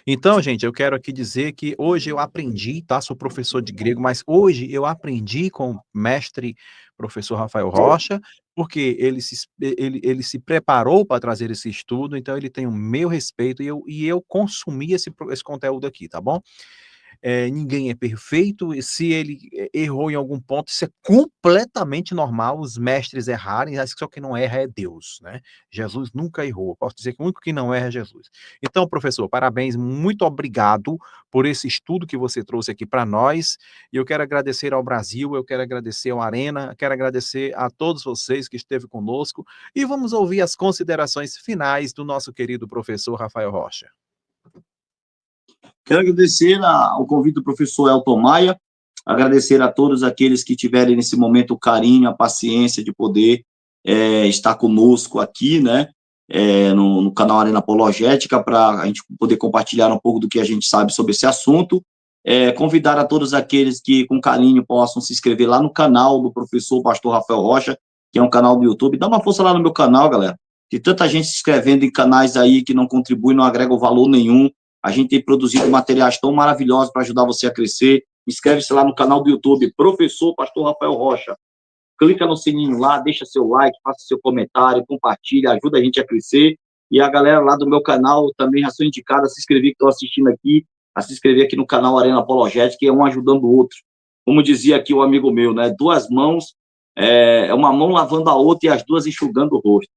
Então, gente, eu quero aqui dizer que hoje eu aprendi, tá? Sou professor de grego, mas hoje eu aprendi com o mestre professor Rafael Rocha, porque ele se preparou para trazer esse estudo, então ele tem o meu respeito e eu consumi esse conteúdo aqui, tá bom? Ninguém é perfeito, e se ele errou em algum ponto, isso é completamente normal, os mestres errarem, só quem não erra é Deus, né? Jesus nunca errou, posso dizer que o único que não erra é Jesus. Então, professor, parabéns, muito obrigado por esse estudo que você trouxe aqui para nós, e eu quero agradecer ao Brasil, eu quero agradecer ao Arena, quero agradecer a todos vocês que esteve conosco, e vamos ouvir as considerações finais do nosso querido professor Rafael Rocha. Quero agradecer ao convite do professor Elton Maia, agradecer a todos aqueles que tiverem nesse momento o carinho, a paciência de poder estar conosco aqui, né, no canal Arena Apologética, para a gente poder compartilhar um pouco do que a gente sabe sobre esse assunto. Convidar a todos aqueles que, com carinho, possam se inscrever lá no canal do professor Pastor Rafael Rocha, que é um canal do YouTube. Dá uma força lá no meu canal, galera. Tem tanta gente se inscrevendo em canais aí que não contribui, não agrega valor nenhum. A gente tem produzido materiais tão maravilhosos para ajudar você a crescer. Inscreve-se lá no canal do YouTube, Professor Pastor Rafael Rocha. Clica no sininho lá, deixa seu like, faça seu comentário, compartilha, ajuda a gente a crescer. E a galera lá do meu canal também já sou indicada a se inscrever, que estão assistindo aqui, a se inscrever aqui no canal Arena Apologética, que é um ajudando o outro. Como dizia aqui o amigo meu, né? Duas mãos, uma mão lavando a outra e as duas enxugando o rosto.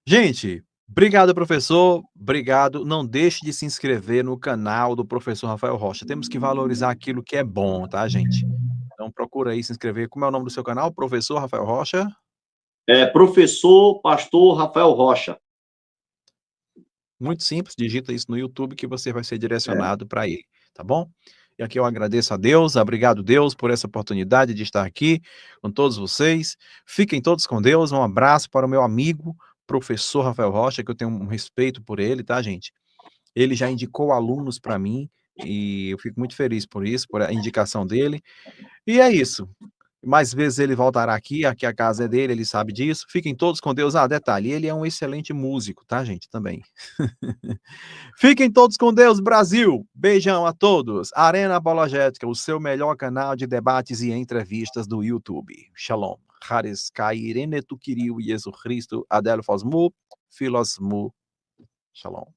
Gente, obrigado, professor. Obrigado. Não deixe de se inscrever no canal do professor Rafael Rocha. Temos que valorizar aquilo que é bom, tá, gente? Então procura aí se inscrever. Como é o nome do seu canal? Professor Rafael Rocha? Professor Pastor Rafael Rocha. Muito simples, digita isso no YouTube que você vai ser É. direcionado para ele, tá bom? E aqui eu agradeço a Deus, obrigado Deus por essa oportunidade de estar aqui com todos vocês. Fiquem todos com Deus, um abraço para o meu amigo, professor Rafael Rocha, que eu tenho um respeito por ele, tá, gente? Ele já indicou alunos para mim e eu fico muito feliz por isso, por a indicação dele. E é isso. Mais vezes ele voltará aqui a casa é dele, ele sabe disso. Fiquem todos com Deus. Ah, detalhe, ele é um excelente músico, tá, gente, também. Fiquem todos com Deus, Brasil. Beijão a todos. Arena Apologética, o seu melhor canal de debates e entrevistas do YouTube. Shalom. Haris Kairene Tukiriu Jesus Cristo Adelphos Mu, Philos Mu. Shalom.